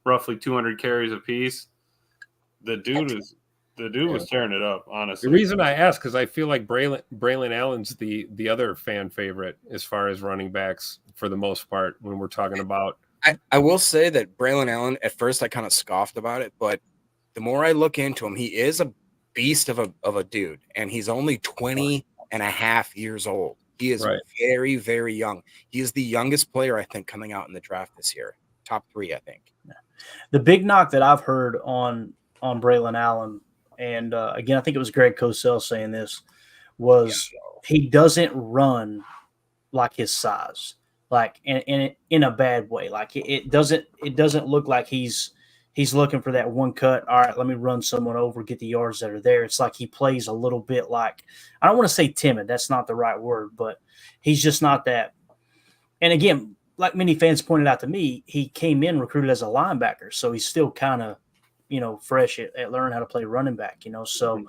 Speaker 4: roughly 200 carries apiece. The dude was tearing it up, honestly.
Speaker 6: The reason I ask because I feel like Braylon Allen's the other fan favorite as far as running backs for the most part when we're talking about.
Speaker 3: I will say that Braylon Allen, at first I kind of scoffed about it, but the more I look into him, he is a beast of a dude, and he's only 20 and a half years old. He is very, very young. He is the youngest player, I think, coming out in the draft this year. Top 3, I think.
Speaker 2: The big knock that I've heard on Braylon Allen, and again, I think it was Greg Cosell saying this, was he doesn't run like his size, like in a bad way. Like it doesn't look like he's looking for that one cut. All right, let me run someone over, get the yards that are there. It's like he plays a little bit like, I don't want to say timid. That's not the right word, but he's just not that. And again, like many fans pointed out to me, he came in recruited as a linebacker, so he's still kind of, fresh at learning how to play running back, So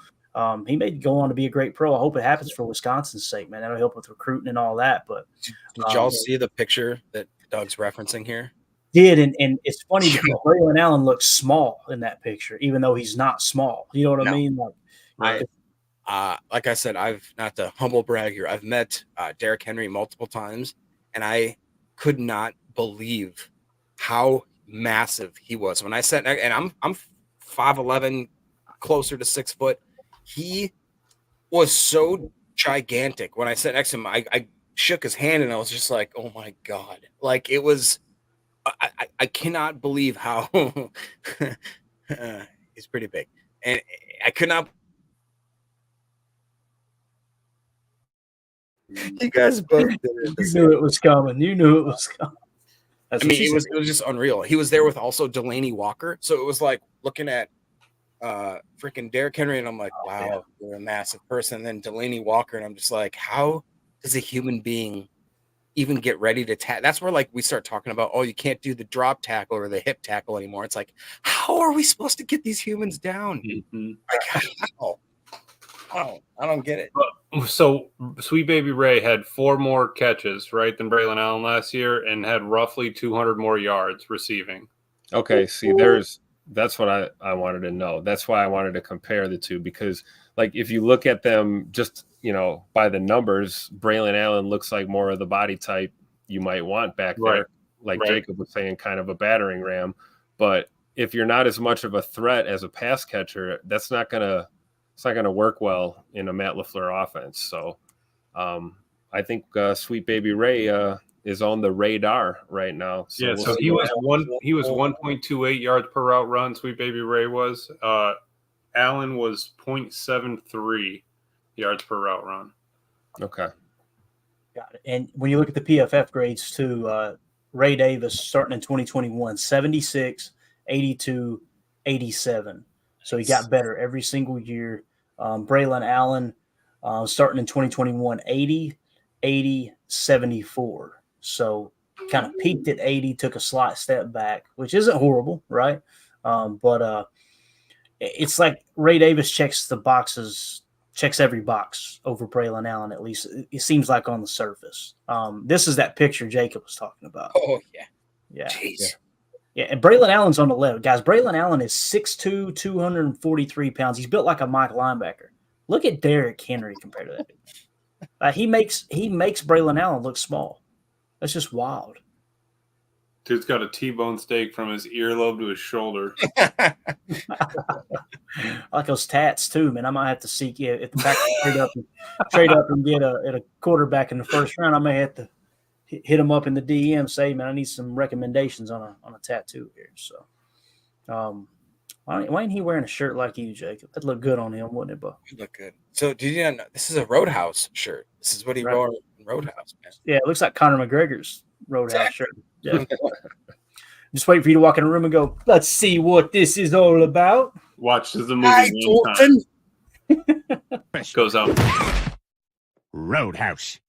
Speaker 2: he may go on to be a great pro. I hope it happens for Wisconsin's sake, man. That'll help with recruiting and all that. But
Speaker 3: did y'all see the picture that Doug's referencing here?
Speaker 2: Did, and it's funny because Braylon Allen looks small in that picture, even though he's not small. You know what I mean?
Speaker 3: Like I said, I've not to humble brag here. I've met Derrick Henry multiple times, and I could not believe how massive he was. When I said, and I'm 5'11", closer to 6 foot. He was so gigantic. When I sat next to him, I shook his hand and I was just like, oh my God. Like it was, I cannot believe how he's pretty big. And I could not. You guys both did it.
Speaker 2: You knew it was coming.
Speaker 3: I mean, it was just unreal. He was there with also Delaney Walker. So it was like looking at freaking Derrick Henry, and I'm like, wow, you're a massive person. And then Delaney Walker, and I'm just like, how does a human being even get ready to tackle? That's where like we start talking about, oh, you can't do the drop tackle or the hip tackle anymore. It's like, how are we supposed to get these humans down?
Speaker 4: Mm-hmm.
Speaker 3: Like, how? I don't get it.
Speaker 4: So Sweet Baby Ray had 4 more catches, right, than Braylon Allen last year, and had roughly 200 more yards receiving.
Speaker 6: Okay, see, that's what I wanted to know. That's why I wanted to compare the two, because like if you look at them just, by the numbers, Braylon Allen looks like more of the body type you might want back there. Like Jacob was saying, kind of a battering ram. But if you're not as much of a threat as a pass catcher, it's not gonna work well in a Matt LaFleur offense. So I think Sweet Baby Ray is on the radar right now. So
Speaker 4: so he was 1.28 yards per route run. Sweet Baby Ray was. Allen was 0.73 yards per route run.
Speaker 6: Okay.
Speaker 2: Got it. And when you look at the PFF grades too, Ray Davis starting in 2021, 76, 82, 87. So he got better every single year. Braylon Allen starting in 2021, 80, 80, 74. So kind of peaked at 80, took a slight step back, which isn't horrible, right? But it's like Ray Davis checks every box over Braylon Allen, at least it seems like on the surface. This is that picture Jacob was talking about.
Speaker 3: Oh, yeah.
Speaker 2: Yeah.
Speaker 3: Jeez.
Speaker 2: Yeah, and Braylon Allen's on the left. Guys, Braylon Allen is 6'2", 243 pounds. He's built like a Mike linebacker. Look at Derrick Henry compared to that. He makes Braylon Allen look small. That's just wild.
Speaker 4: Dude's got a T-bone steak from his earlobe to his shoulder.
Speaker 2: I like those tats too, man. I might have to seek if the Packers trade up and get a quarterback in the first round. I may have to hit him up in the DM, say, man, I need some recommendations on a tattoo here. So, why ain't he wearing a shirt like you, Jacob? That'd look good on him, wouldn't it, Bo?
Speaker 3: It'd look good. So, did you know this is a Roadhouse shirt? This is what he wore in Roadhouse, man.
Speaker 2: Yeah, it looks like Conor McGregor's Roadhouse shirt. Yeah. Just wait for you to walk in a room and go, let's see what this is all about.
Speaker 4: Watch the movie one time. Goes out.
Speaker 5: Roadhouse.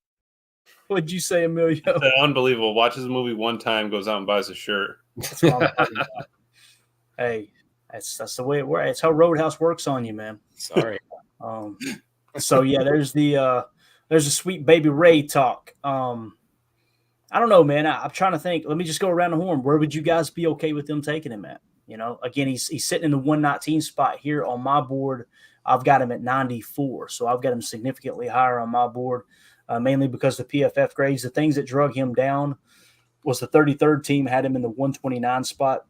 Speaker 2: What'd you say, Emilio?
Speaker 4: Unbelievable. Watches the movie one time, goes out and buys a shirt.
Speaker 2: That's what I'm talking about. Hey, that's the way it works. It's how Roadhouse works on you, man.
Speaker 3: Sorry.
Speaker 2: So yeah, there's the There's a Sweet Baby Ray talk. I don't know, man. I'm trying to think. Let me just go around the horn. Where would you guys be okay with them taking him at? Again, he's sitting in the 119 spot here on my board. I've got him at 94, so I've got him significantly higher on my board, mainly because the PFF grades. The things that drug him down was the 33rd team had him in the 129 spot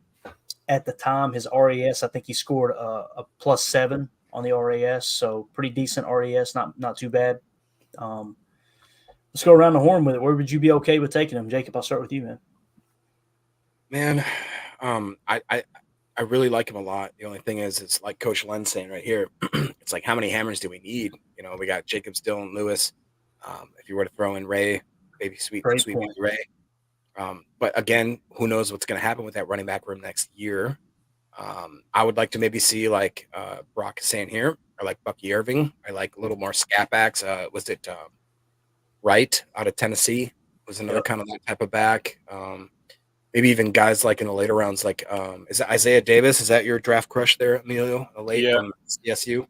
Speaker 2: at the time. His RAS, I think he scored a +7 on the RAS, so pretty decent RAS, not too bad. Let's go around the horn with it. Where would you be okay with taking him, Jacob? I'll start with you, man.
Speaker 3: Man, I really like him a lot. The only thing is, it's like Coach Len's saying right here. It's like, how many hammers do we need? We got Jacobs, Dillon, Lewis. If you were to throw in Ray, maybe sweet baby Ray. But again, who knows what's going to happen with that running back room next year? I would like to maybe see like Brock is saying here, or like Bucky Irving. I like a little more scat backs. Was it Wright out of Tennessee? Was another kind of that type of back. Maybe even guys like in the later rounds, like is it Isaiah Davis? Is that your draft crush there, Emilio? A late from CSU?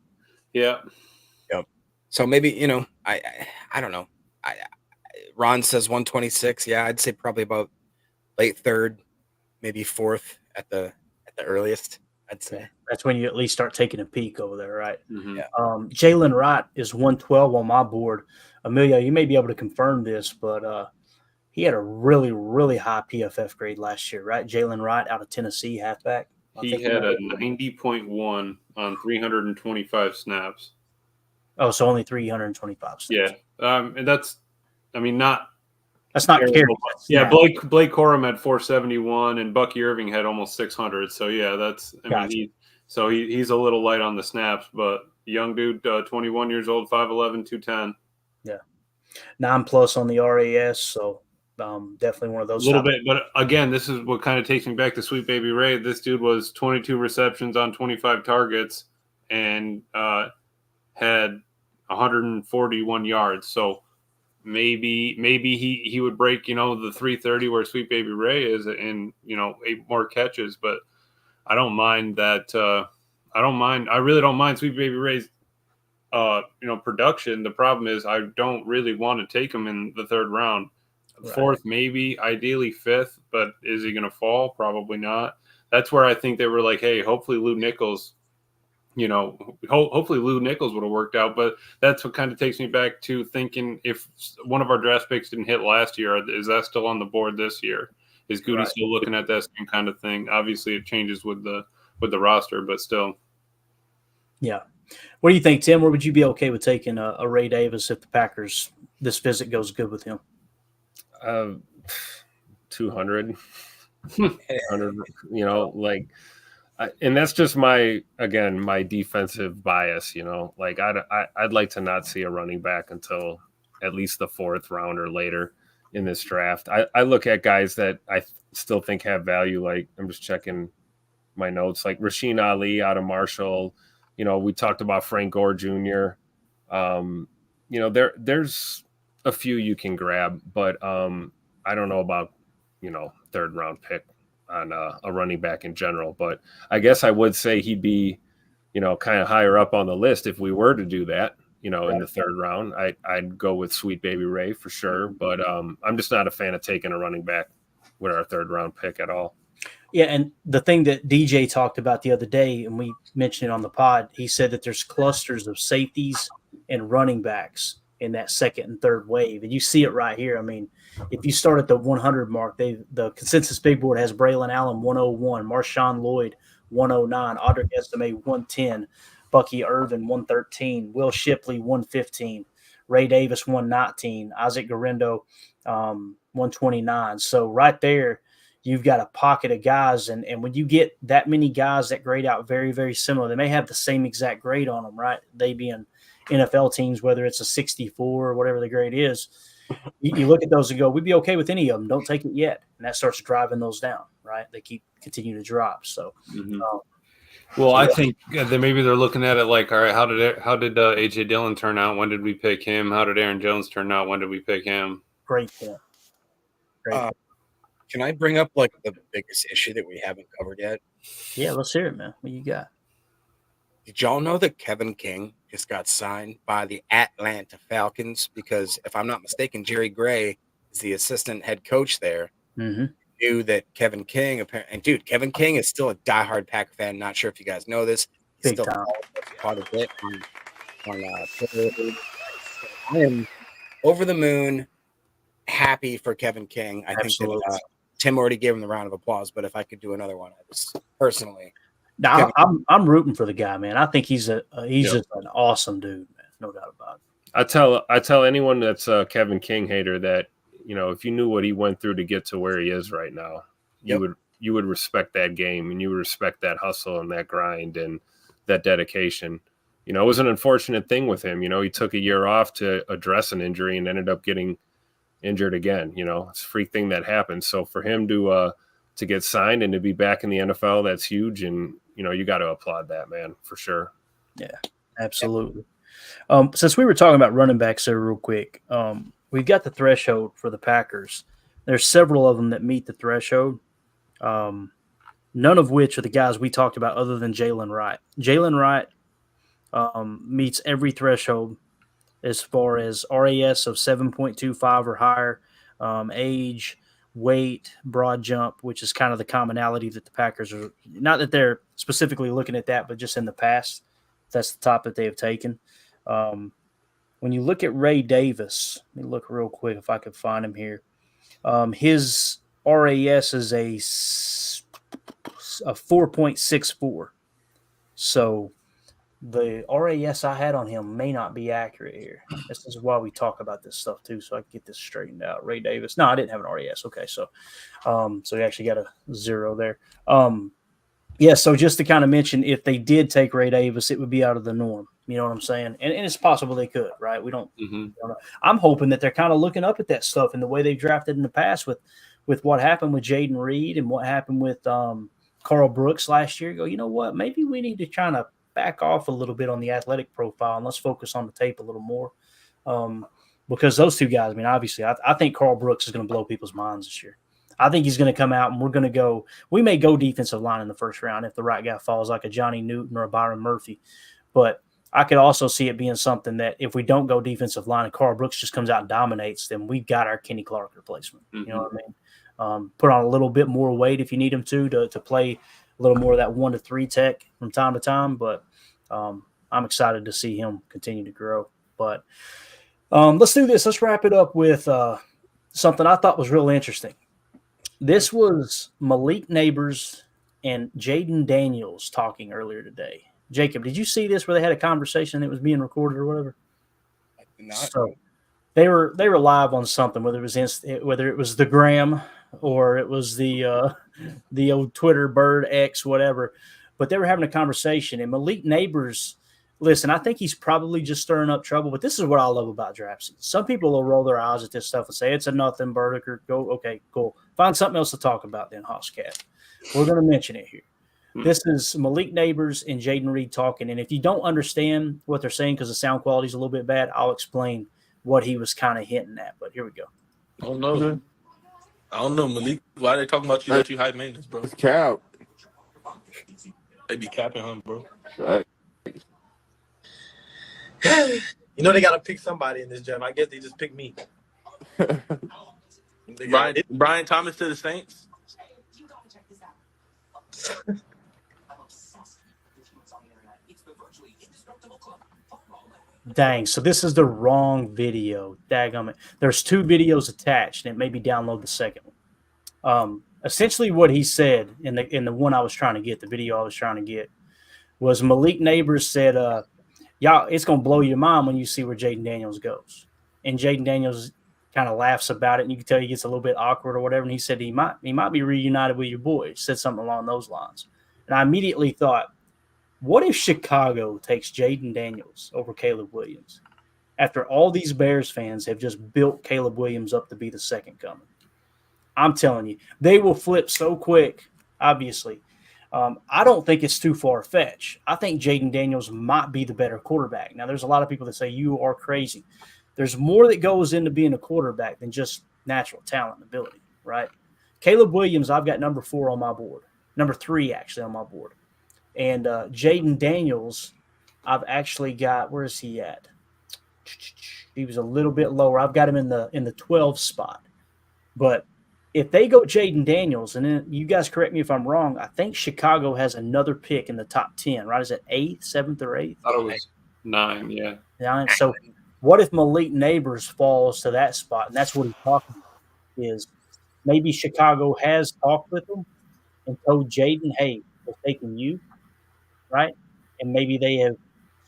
Speaker 4: Yeah.
Speaker 3: Yep. So maybe, I don't know. Ron says 126. Yeah, I'd say probably about late third, maybe fourth at the earliest, I'd say.
Speaker 2: That's when you at least start taking a peek over there, right?
Speaker 4: Mm-hmm.
Speaker 3: Yeah.
Speaker 2: Jalen Wright is 112 on my board. Amelia, you may be able to confirm this, but he had a really, really high PFF grade last year, right? Jalen Wright out of Tennessee, halfback.
Speaker 4: He had a 90.1 on 325 snaps.
Speaker 2: Oh, so only 325 snaps.
Speaker 4: Yeah. And that's not
Speaker 2: carry.
Speaker 4: Yeah, Blake Corum had 471 and Bucky Irving had almost 600. So yeah, that's he's a little light on the snaps, but young dude, 21 years old, 5'11", 210.
Speaker 2: Yeah. 9+ on the RAS, so definitely one of those.
Speaker 4: A little bit, but again, this is what kind of takes me back to Sweet Baby Ray. This dude was 22 receptions on 25 targets and had 141 yards. So maybe he would break, the 330 where Sweet Baby Ray is in, 8 more catches. But I don't mind that. I really don't mind Sweet Baby Ray's production. The problem is I don't really want to take him in the 3rd round. Right. 4th, maybe, ideally 5th, but is he going to fall? Probably not. That's where I think they were like, hey, hopefully Lou Nichols, hopefully Lou Nichols would have worked out. But that's what kind of takes me back to thinking, if one of our draft picks didn't hit last year, is that still on the board this year? Is Goody still looking at that same kind of thing? Obviously, it changes with the roster, but still.
Speaker 2: Yeah. What do you think, Tim? Where would you be okay with taking a Ray Davis if the Packers, this visit goes good with him?
Speaker 6: 200, 100, and that's just my defensive bias, like I'd like to not see a running back until at least the 4th round or later in this draft. I look at guys that I still think have value. Like, I'm just checking my notes, like Rasheen Ali out of Marshall. We talked about Frank Gore Jr. There's a few you can grab, but I don't know about 3rd round pick on a running back in general. But I guess I would say he'd be kind of higher up on the list if we were to do that. In the 3rd round. I'd go with Sweet Baby Ray for sure, but I'm just not a fan of taking a running back with our 3rd round pick at all.
Speaker 2: Yeah, and the thing that DJ talked about the other day, and we mentioned it on the pod, he said that there's clusters of safeties and running backs in that 2nd and 3rd wave. And you see it right here. I mean, if you start at the 100 mark, the consensus big board has Braylon Allen 101, Marshawn Lloyd 109, Audric Estime 110, Bucky Irvin 113, Will Shipley 115, Ray Davis 119, Isaac Garendo 129. So right there, you've got a pocket of guys. And when you get that many guys that grade out very, very similar, they may have the same exact grade on them, right? They being NFL teams, whether it's a 64 or whatever the grade is, you look at those and go, we'd be okay with any of them. Don't take it yet. And that starts driving those down, right? They continue to drop. So,
Speaker 4: I think that maybe they're looking at it like, all right, how did AJ Dillon turn out? When did we pick him? How did Aaron Jones turn out? When did we pick him?
Speaker 2: Great point.
Speaker 3: Can I bring up like the biggest issue that we haven't covered yet?
Speaker 2: Yeah, let's hear it, man. What you got?
Speaker 3: Did y'all know that Kevin King just got signed by the Atlanta Falcons? Because if I'm not mistaken, Jerry Gray is the assistant head coach there.
Speaker 2: Mm-hmm.
Speaker 3: Knew that Kevin King, and dude, Kevin King is still a diehard Packer fan. Not sure if you guys know this. He's
Speaker 2: Big
Speaker 3: still
Speaker 2: time.
Speaker 3: quite a bit on Twitter. I am over the moon, happy for Kevin King. I
Speaker 2: Absolutely.
Speaker 3: think that Tim already gave him the round of applause, but if I could do another one, I just personally.
Speaker 2: Now, I'm rooting for the guy, man. I think he's just an awesome dude, man. No doubt about it.
Speaker 6: I tell anyone that's a Kevin King hater that, you know, if you knew what he went through to get to where he is right now, you would respect that game, and you would respect that hustle and that grind and that dedication. You know, it was an unfortunate thing with him. You know, he took a year off to address an injury and ended up getting injured again. You know, it's a freak thing that happens. So for him to get signed and to be back in the NFL, that's huge. And, you know, you got to applaud that, man, for sure.
Speaker 2: Yeah, absolutely. Since we were talking about running backs there real quick, we've got the threshold for the Packers. There's several of them that meet the threshold, none of which are the guys we talked about other than Jalen Wright. Jalen Wright meets every threshold as far as RAS of 7.25 or higher, age, weight, broad jump, which is kind of the commonality that the Packers are – not that they're specifically looking at that, but just in the past, that's the top that they have taken. When you look at Ray Davis, let me look real quick if I could find him here. His RAS is a 4.64. So the RAS I had on him may not be accurate here. This is why we talk about this stuff too, so I can get this straightened out. Ray Davis. No, I didn't have an RAS. Okay, so he actually got a 0 there. Yeah, so just to kind of mention, if they did take Ray Davis, it would be out of the norm. You know what I'm saying? And it's possible they could, right? We don't, we don't know. I'm hoping that they're kind of looking up at that stuff and the way they've drafted in the past with what happened with Jaden Reed and what happened with Carl Brooks last year. Go, you know what? Maybe we need to kind of back off a little bit on the athletic profile and let's focus on the tape a little more. Because those two guys, I mean, obviously, I think Carl Brooks is going to blow people's minds this year. I think he's going to come out and we're going to go – we may go defensive line in the first round if the right guy falls like a Johnny Newton or a Byron Murphy. But I could also see it being something that if we don't go defensive line and Carl Brooks just comes out and dominates, then we've got our Kenny Clark replacement. You know what I mean? Put on a little bit more weight if you need him to play a little more of that 1 to 3 tech from time to time. But I'm excited to see him continue to grow. But let's do this. Let's wrap it up with something I thought was real interesting. This was Malik Neighbors and Jaden Daniels talking earlier today. Jacob, did you see this where they had a conversation that was being recorded or whatever?
Speaker 3: I did not.
Speaker 2: So they were live on something, whether it was the Gram or it was the old Twitter Bird X, whatever. But they were having a conversation, and Malik Neighbors. Listen, I think he's probably just stirring up trouble, but this is what I love about draft season. Some people will roll their eyes at this stuff and say, it's a nothing, Burdicker. Go, okay, cool. Find something else to talk about then, Hoscat. We're going to mention it here. This is Malik Neighbors and Jaden Reed talking, and if you don't understand what they're saying because the sound quality is a little bit bad, I'll explain what he was kind of hinting at, but here we go.
Speaker 8: I don't know, Malik. Why are they talking about you that you high maintenance, bro?
Speaker 9: It's cap.
Speaker 8: They be capping him, bro.
Speaker 9: Right.
Speaker 10: You know they got to pick somebody in this draft. I guess they just picked me.
Speaker 8: Brian Thomas to the Saints.
Speaker 2: Dang, so this is the wrong video. Dagummit. There's 2 videos attached, and maybe download the second one. Essentially what he said in the one I was trying to get, the video I was trying to get, was Malik Neighbors said, y'all, it's going to blow your mind when you see where Jaden Daniels goes. And Jaden Daniels kind of laughs about it, and you can tell he gets a little bit awkward or whatever, and he said he might be reunited with your boys, said something along those lines. And I immediately thought, what if Chicago takes Jaden Daniels over Caleb Williams after all these Bears fans have just built Caleb Williams up to be the second coming? I'm telling you, they will flip so quick, obviously. I don't think it's too far-fetched. I think Jaden Daniels might be the better quarterback. Now, there's a lot of people that say you are crazy. There's more that goes into being a quarterback than just natural talent and ability, right? Caleb Williams, I've got number 4 on my board. Number 3, actually, on my board. And Jaden Daniels, I've actually got, where is he at? He was a little bit lower. I've got him in the 12 spot. But if they go Jaden Daniels, and then you guys correct me if I'm wrong, I think Chicago has another pick in the top 10, right? Is it 8th, 7th, or 8th?
Speaker 4: I thought it was 9, yeah.
Speaker 2: 9. So what if Malik Neighbors falls to that spot? And that's what he's talking about, is maybe Chicago has talked with him and told Jaden, hey, we're taking you, right? And maybe they have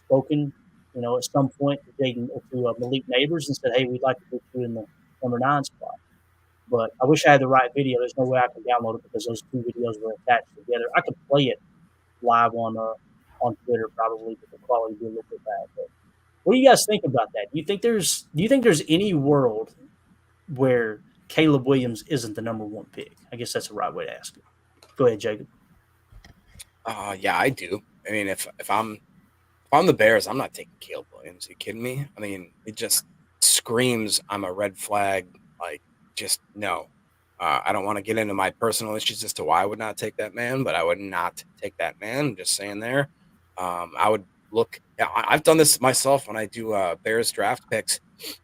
Speaker 2: spoken, at some point to Malik Neighbors and said, hey, we'd like to put you in the number 9 spot. But I wish I had the right video. There's no way I can download it because those two videos were attached together. I could play it live on Twitter probably, but the quality would be a little bit bad. But what do you guys think about that? Do you think there's any world where Caleb Williams isn't the number 1 pick? I guess that's the right way to ask it. Go ahead, Jacob.
Speaker 3: Yeah, I do. I mean, if I'm the Bears, I'm not taking Caleb Williams. Are you kidding me? I mean, it just screams I'm a red flag. Like, just no. I don't want to get into my personal issues as to why I would not take that man, but I would not take that man. I'm just saying there. I would look. I've done this myself when I do Bears draft picks.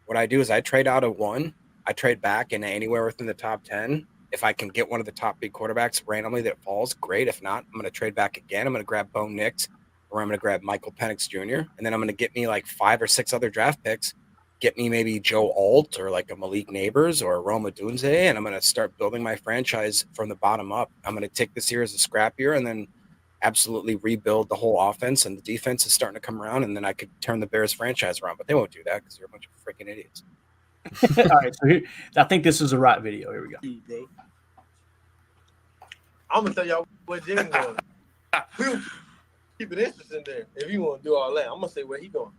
Speaker 3: What I do is I trade out of 1. I trade back into anywhere within the top 10. If I can get one of the top big quarterbacks randomly that falls, great. If not, I'm going to trade back again. I'm going to grab Bo Nix, or I'm going to grab Michael Penix Jr., and then I'm going to get me like 5 or 6 other draft picks. Get me maybe Joe Alt or like a Malik Neighbors or a Roma Dunze, and I'm going to start building my franchise from the bottom up. I'm going to take this year as a scrap year and then absolutely rebuild the whole offense, and the defense is starting to come around, and then I could turn the Bears franchise around. But they won't do that because they're a bunch of freaking idiots.
Speaker 2: All right, so here, I think this is the right video. Here we go.
Speaker 10: I'm gonna tell y'all where Jimmy going. Keep it interesting there. If you want to do all that, I'm gonna say where he going.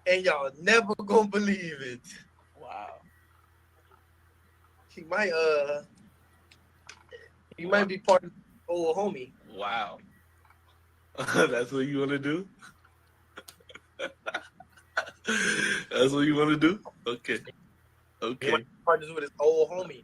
Speaker 10: And y'all never gonna believe it.
Speaker 3: Wow.
Speaker 10: He might be part of the old homie.
Speaker 8: Wow. That's what you want to do? That's what you want to do? Okay.
Speaker 10: He might be partners with his old homie.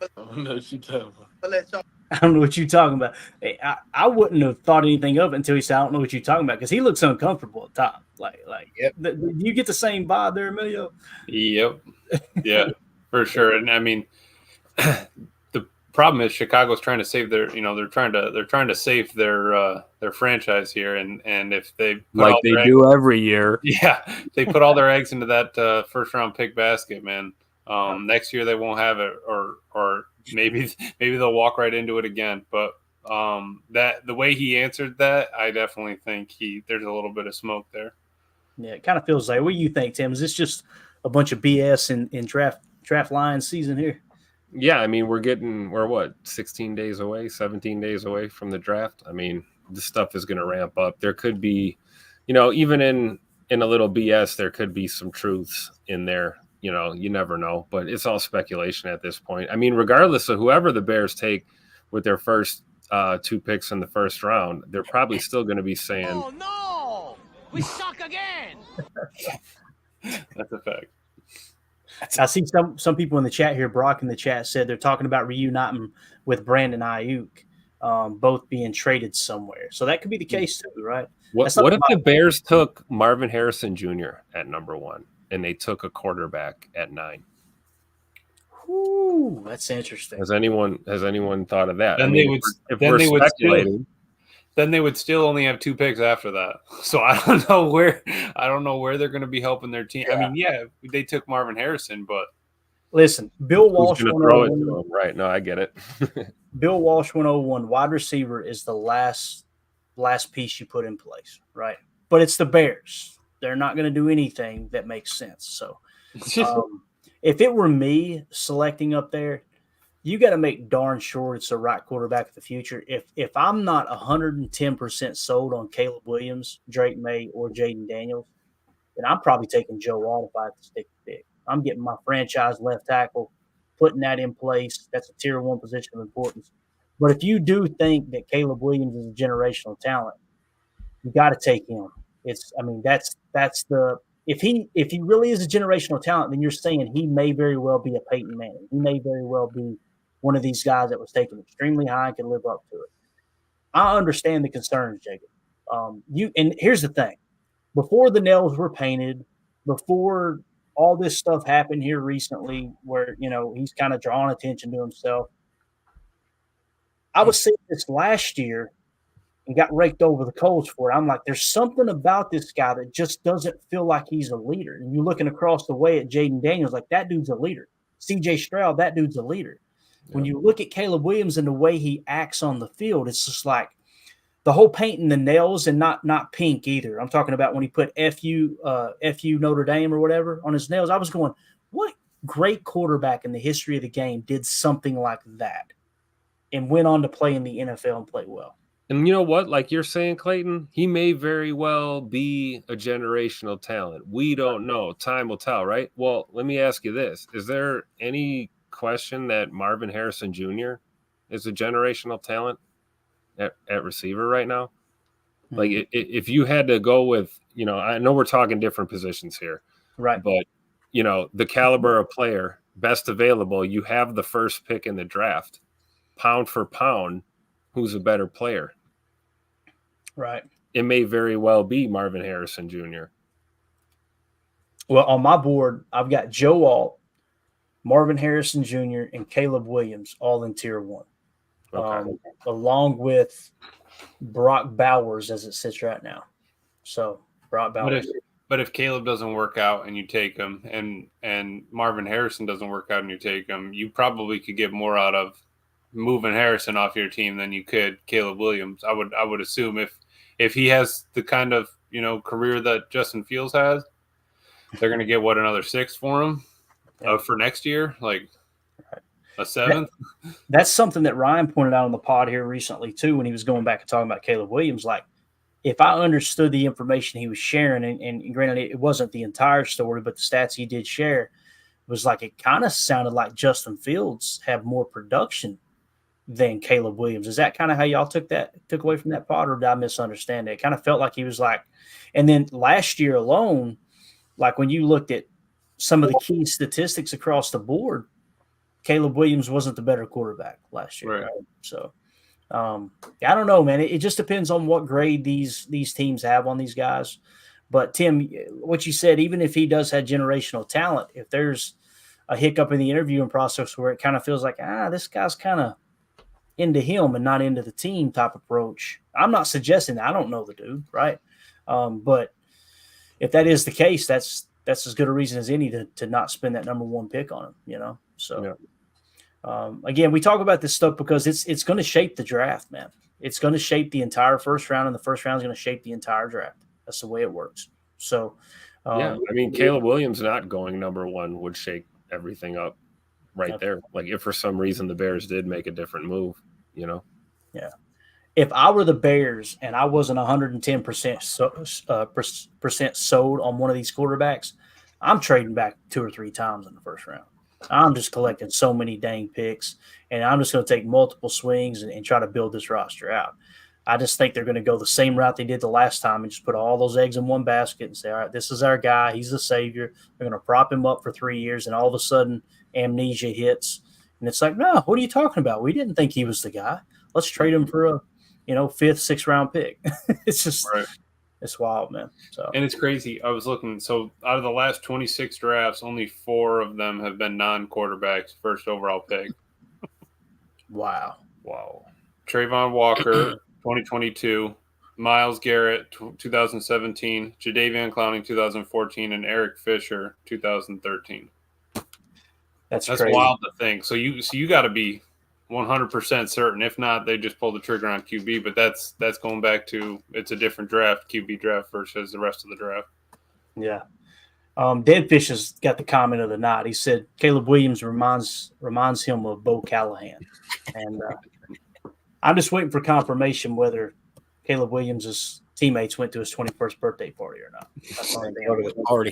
Speaker 8: I don't know what you're talking about.
Speaker 10: I'll let y'all.
Speaker 2: I don't know what you're talking about. Hey, I wouldn't have thought anything of it until he said, I don't know what you're talking about, because he looks uncomfortable at top.
Speaker 3: Yep.
Speaker 2: You get the same vibe there, Emilio?
Speaker 4: Yep. Yeah, for sure. And I mean, the problem is Chicago's trying to save their, they're trying to save their franchise here, and if they
Speaker 6: like they do every year,
Speaker 4: yeah, they put all their eggs into that first round pick basket, man. Next year they won't have it, or maybe they'll walk right into it again. But that the way he answered that, I definitely think there's a little bit of smoke there.
Speaker 2: Yeah, it kind of feels like. What do you think, Tim? Is this just a bunch of BS in draft line season here?
Speaker 6: Yeah, I mean, we're what, 16 days away, 17 days away from the draft. I mean, this stuff is going to ramp up. There could be, even in a little BS, there could be some truths in there. You never know, but it's all speculation at this point. I mean, regardless of whoever the Bears take with their first 2 picks in the first round, they're probably still going to be saying,
Speaker 5: Oh no, we suck again.
Speaker 4: That's a fact.
Speaker 2: I see some people in the chat here. Brock in the chat said they're talking about reuniting with Brandon Ayuk, both being traded somewhere. So that could be the case too, right?
Speaker 6: What if the Bears took Marvin Harrison Jr. at number 1 and they took a quarterback at 9?
Speaker 2: Ooh, that's interesting.
Speaker 6: Has anyone thought of that?
Speaker 4: Then they would still only have 2 picks after that. So I don't know where they're going to be helping their team. Yeah. I mean, yeah, they took Marvin Harrison, but
Speaker 2: listen, Bill Walsh
Speaker 6: went throw it to him, right? No, I get it.
Speaker 2: Bill Walsh 101 wide receiver is the last piece you put in place, right? But it's the Bears. They're not going to do anything that makes sense. So if it were me selecting up there, you got to make darn sure it's the right quarterback of the future. If I'm not 110% sold on Caleb Williams, Drake May, or Jaden Daniels, then I'm probably taking Joe Alt if I have to stick the pick. I'm getting my franchise left tackle, putting that in place. That's a tier 1 position of importance. But if you do think that Caleb Williams is a generational talent, you got to take him. That's the if he really is a generational talent, then you're saying he may very well be a Peyton Manning. He may very well be one of these guys that was taken extremely high and could live up to it. I understand the concerns, Jacob. And here's the thing: before the nails were painted, before all this stuff happened here recently, where he's kind of drawing attention to himself. I was seeing this last year and got raked over the coals for it. I'm like, there's something about this guy that just doesn't feel like he's a leader. And you're looking across the way at Jaden Daniels, like that dude's a leader. CJ Stroud, that dude's a leader. Yeah. When you look at Caleb Williams and the way he acts on the field, it's just like the whole painting the nails, and not pink either. I'm talking about when he put FU Notre Dame or whatever on his nails. I was going, what great quarterback in the history of the game did something like that and went on to play in the NFL and play well?
Speaker 6: And you know what? Like you're saying, Clayton, he may very well be a generational talent. We don't know. Time will tell, right? Well, let me ask you this. Is there any question that Marvin Harrison Jr. is a generational talent at receiver right now? Mm-hmm. Like if you had to go with, I know we're talking different positions here.
Speaker 2: Right.
Speaker 6: But, the caliber of player, best available, you have the first pick in the draft. Pound for pound, who's a better player?
Speaker 2: Right.
Speaker 6: It may very well be Marvin Harrison Jr.
Speaker 2: Well, on my board, I've got Joe Alt, Marvin Harrison Jr., and Caleb Williams all in tier 1. Okay. Along with Brock Bowers as it sits right now. So Brock Bowers.
Speaker 4: But if Caleb doesn't work out and you take him, and Marvin Harrison doesn't work out and you take him, you probably could get more out of moving Harrison off your team than you could Caleb Williams. I would assume if he has the kind of career that Justin Fields has, they're going to get another 6 for him for next year, like a 7th.
Speaker 2: That's something that Ryan pointed out on the pod here recently too, when he was going back and talking about Caleb Williams. Like, if I understood the information he was sharing, and granted it wasn't the entire story, but the stats he did share was like, it kind of sounded like Justin Fields had more production than Caleb Williams. Is that kind of how y'all took away from that pod, or did I misunderstand it? It kind of felt like he was like, and then last year alone, like when you looked at some of the key statistics across the board, Caleb Williams wasn't the better quarterback last year. Right? So I don't know, man. It just depends on what grade these teams have on these guys. But Tim, what you said, even if he does have generational talent, if there's a hiccup in the interviewing process where it kind of feels like, this guy's kind of into him and not into the team type approach. I'm not suggesting that. I don't know the dude, right? But if that is the case, that's as good a reason as any to not spend that number 1 pick on him, So, yeah. Again, we talk about this stuff because it's going to shape the draft, man. It's going to shape the entire first round, and the first round is going to shape the entire draft. That's the way it works. So,
Speaker 6: I mean, Caleb Williams not going number 1 would shake everything up right there. Like if for some reason the Bears did make a different move, Yeah.
Speaker 2: If I were the Bears and I wasn't 110% sold on one of these quarterbacks, I'm trading back 2 or 3 times in the first round. I'm just collecting so many dang picks, and I'm just going to take multiple swings and try to build this roster out. I just think they're going to go the same route they did the last time and just put all those eggs in one basket and say, all right, this is our guy. He's the savior. They're going to prop him up for 3 years, and all of a sudden amnesia hits. And it's like, no, what are you talking about? We didn't think he was the guy. Let's trade him for a 5th, 6th round pick. It's just It's wild, man. So,
Speaker 4: and it's crazy. I was looking. So out of the last 26 drafts, only 4 of them have been non-quarterbacks, first overall pick.
Speaker 2: Wow.
Speaker 4: Trayvon Walker, 2022. Miles Garrett, 2017. Jadeveon Clowney, 2014. And Eric Fisher, 2013. That's crazy. Wild to think. So you got to be 100% certain. If not, they just pull the trigger on QB. But that's going back to, it's a different draft, QB draft versus the rest of the draft.
Speaker 2: Yeah. Deadfish has got the comment of the night. He said Caleb Williams reminds him of Bo Callahan. And I'm just waiting for confirmation whether Caleb Williams' teammates went to his 21st birthday party or not. That's the only thing
Speaker 3: already.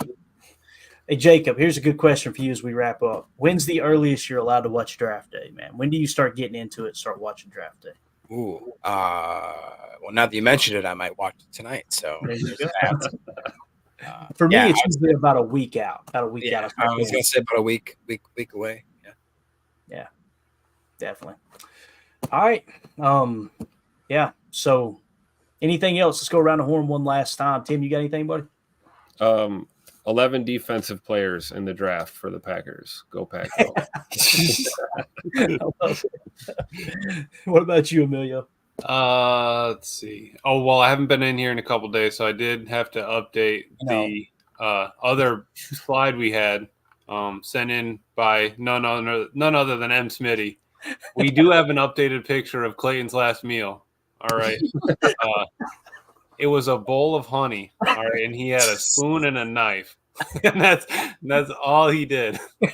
Speaker 2: Hey, Jacob, here's a good question for you as we wrap up. When's the earliest you're allowed to watch draft day, man? When do you start getting into it, start watching draft day?
Speaker 3: Ooh, well, now that you mentioned it, I might watch it tonight. So
Speaker 2: for me, it's usually about a week out. About a week out.
Speaker 3: I was going to say about a week away.
Speaker 2: Yeah. Definitely. All right. Yeah. So anything else? Let's go around the horn one last time. Tim, you got anything, buddy?
Speaker 6: 11 defensive players in the draft for the Packers. Go Pack Go.
Speaker 2: What about you, Emilio?
Speaker 4: Let's see. Oh, well, I haven't been in here in a couple days, so I did have to update the other slide we had sent in by none other than M. Smitty. We do have an updated picture of Clayton's last meal. All right. It was a bowl of honey. All right, and he had a spoon and a knife. And that's all he did.
Speaker 5: Who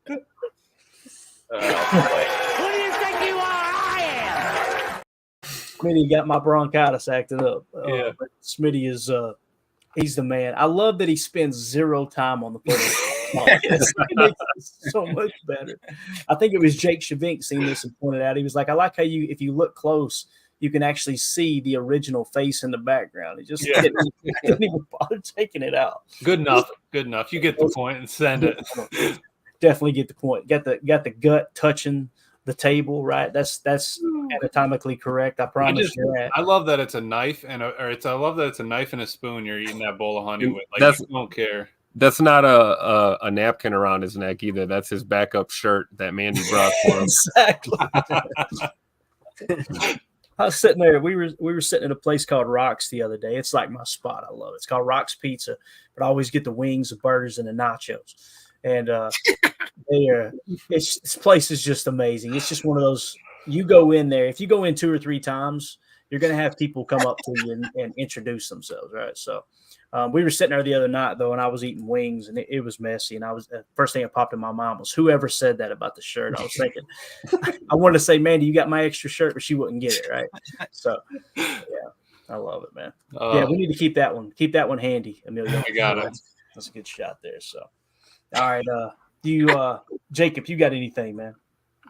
Speaker 5: do you think you are? I am.
Speaker 2: Smitty got my bronchitis acting up.
Speaker 4: Yeah.
Speaker 2: But Smitty is he's the man. I love that he spends zero time on the photo. It makes it so much better. I think it was Jake Shavink seen this and pointed out. He was like, I like how if you look close, you can actually see the original face in the background. He just didn't even bother taking it out.
Speaker 4: Good enough. Good enough. You get the point and send it.
Speaker 2: Definitely get the point. Got the gut touching the table, right? That's anatomically correct. I promise you that.
Speaker 4: I love that it's a knife I love that it's a knife and a spoon you're eating that bowl of honey with. Like, you don't care.
Speaker 6: That's not a napkin around his neck either. That's his backup shirt that Mandy brought for him.
Speaker 2: Exactly. I was sitting there. We were sitting at a place called Rock's the other day. It's like my spot. I love it. It's called Rock's Pizza, but I always get the wings, the burgers, and the nachos. And this place is just amazing. It's just one of those. You go in there. If you go in 2 or 3 times, you're going to have people come up to you and introduce themselves, right? So we were sitting there the other night, though, and I was eating wings, and it was messy. And first thing that popped in my mind was, whoever said that about the shirt? I was thinking, I wanted to say, Mandy, you got my extra shirt, but she wouldn't get it, right? So, yeah, I love it, man. Yeah, we need to keep that one. Keep that one handy, Emilio.
Speaker 4: I got it.
Speaker 2: That's a good shot there. So, all right, Jacob, you got anything, man?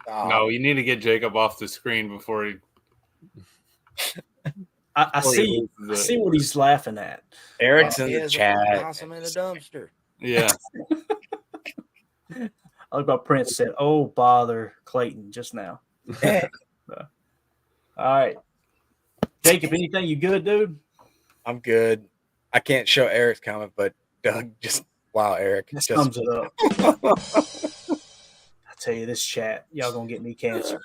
Speaker 4: No, you need to get Jacob off the screen before he.
Speaker 2: I see what he's laughing at.
Speaker 3: Eric's in the chat.
Speaker 9: Awesome in a dumpster.
Speaker 4: Yeah.
Speaker 2: I like what Prince said. Oh, bother Clayton just now. All right, Jacob, anything? You good, dude?
Speaker 3: I'm good. I can't show Eric's comment, but Doug just wow, Eric
Speaker 2: just sums it up. I tell you, this chat, y'all gonna get me cancer.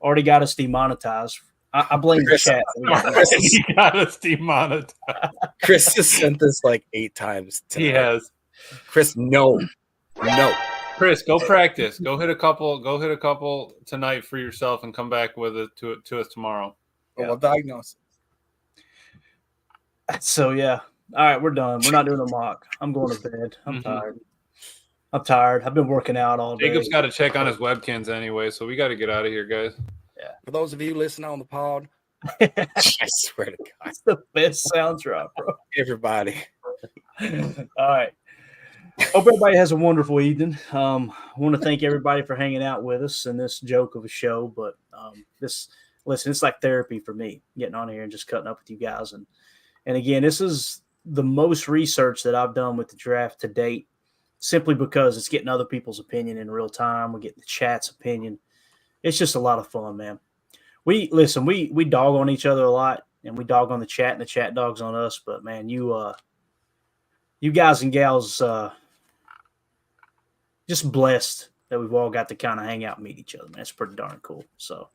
Speaker 2: Already got us demonetized. I blame the chat.
Speaker 4: He got us demonetized.
Speaker 3: Chris has sent this like 8 times tonight.
Speaker 4: He has.
Speaker 3: Chris, no.
Speaker 4: Chris, go practice. Go hit a couple tonight for yourself and come back with it to us tomorrow.
Speaker 3: We'll diagnose
Speaker 2: it. So yeah. All right, we're done. We're not doing a mock. I'm going to bed. I'm tired. I've been working out all day.
Speaker 4: Jacob's got to check on his webcams anyway, so we got to get out of here, guys.
Speaker 3: Yeah. For those of you listening on the pod, I swear to God,
Speaker 2: it's the best sound drop, bro.
Speaker 3: Everybody.
Speaker 2: All right. Hope everybody has a wonderful evening. I want to thank everybody for hanging out with us in this joke of a show. But listen, it's like therapy for me, getting on here and just cutting up with you guys. And again, this is the most research that I've done with the draft to date, simply because it's getting other people's opinion in real time. We're getting the chat's opinion. It's just a lot of fun, man. We dog on each other a lot, and we dog on the chat, and the chat dogs on us. But man, you guys and gals, just blessed that we've all got to kind of hang out and meet each other, man. It's pretty darn cool. So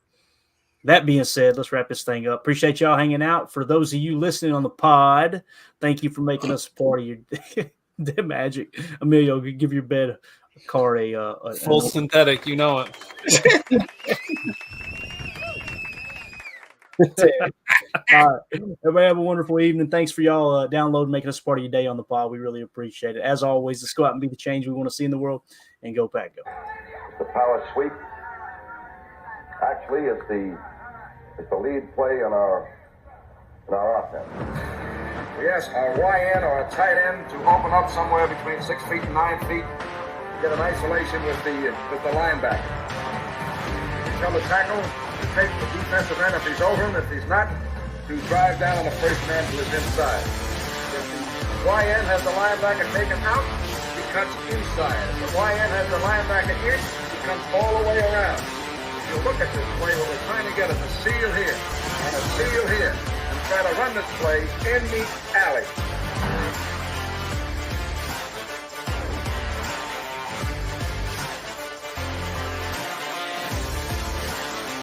Speaker 2: that being said, let's wrap this thing up. Appreciate y'all hanging out. For those of you listening on the pod, thank you for making us a part of your day magic. Emilio, give your bed card a
Speaker 4: full synthetic, you know it.
Speaker 2: All right. Everybody have a wonderful evening. Thanks for y'all downloading, making us part of your day on the pod. We really appreciate it. As always, let's go out and be the change we want to see in the world, and go Pack Go.
Speaker 1: The power sweep. Actually, it's the lead play in our offense. We ask our YN or a tight end to open up somewhere between 6 feet and 9 feet. Get an isolation with the linebacker. Come to tackle, take the defensive end if he's over him. If he's not, to drive down on the first man to his inside. If the YN has the linebacker taken out, he cuts inside. If the YN has the linebacker in, he comes all the way around. You look at this play, what we're trying to get is a seal here and a seal here, and try to run this play in the alley.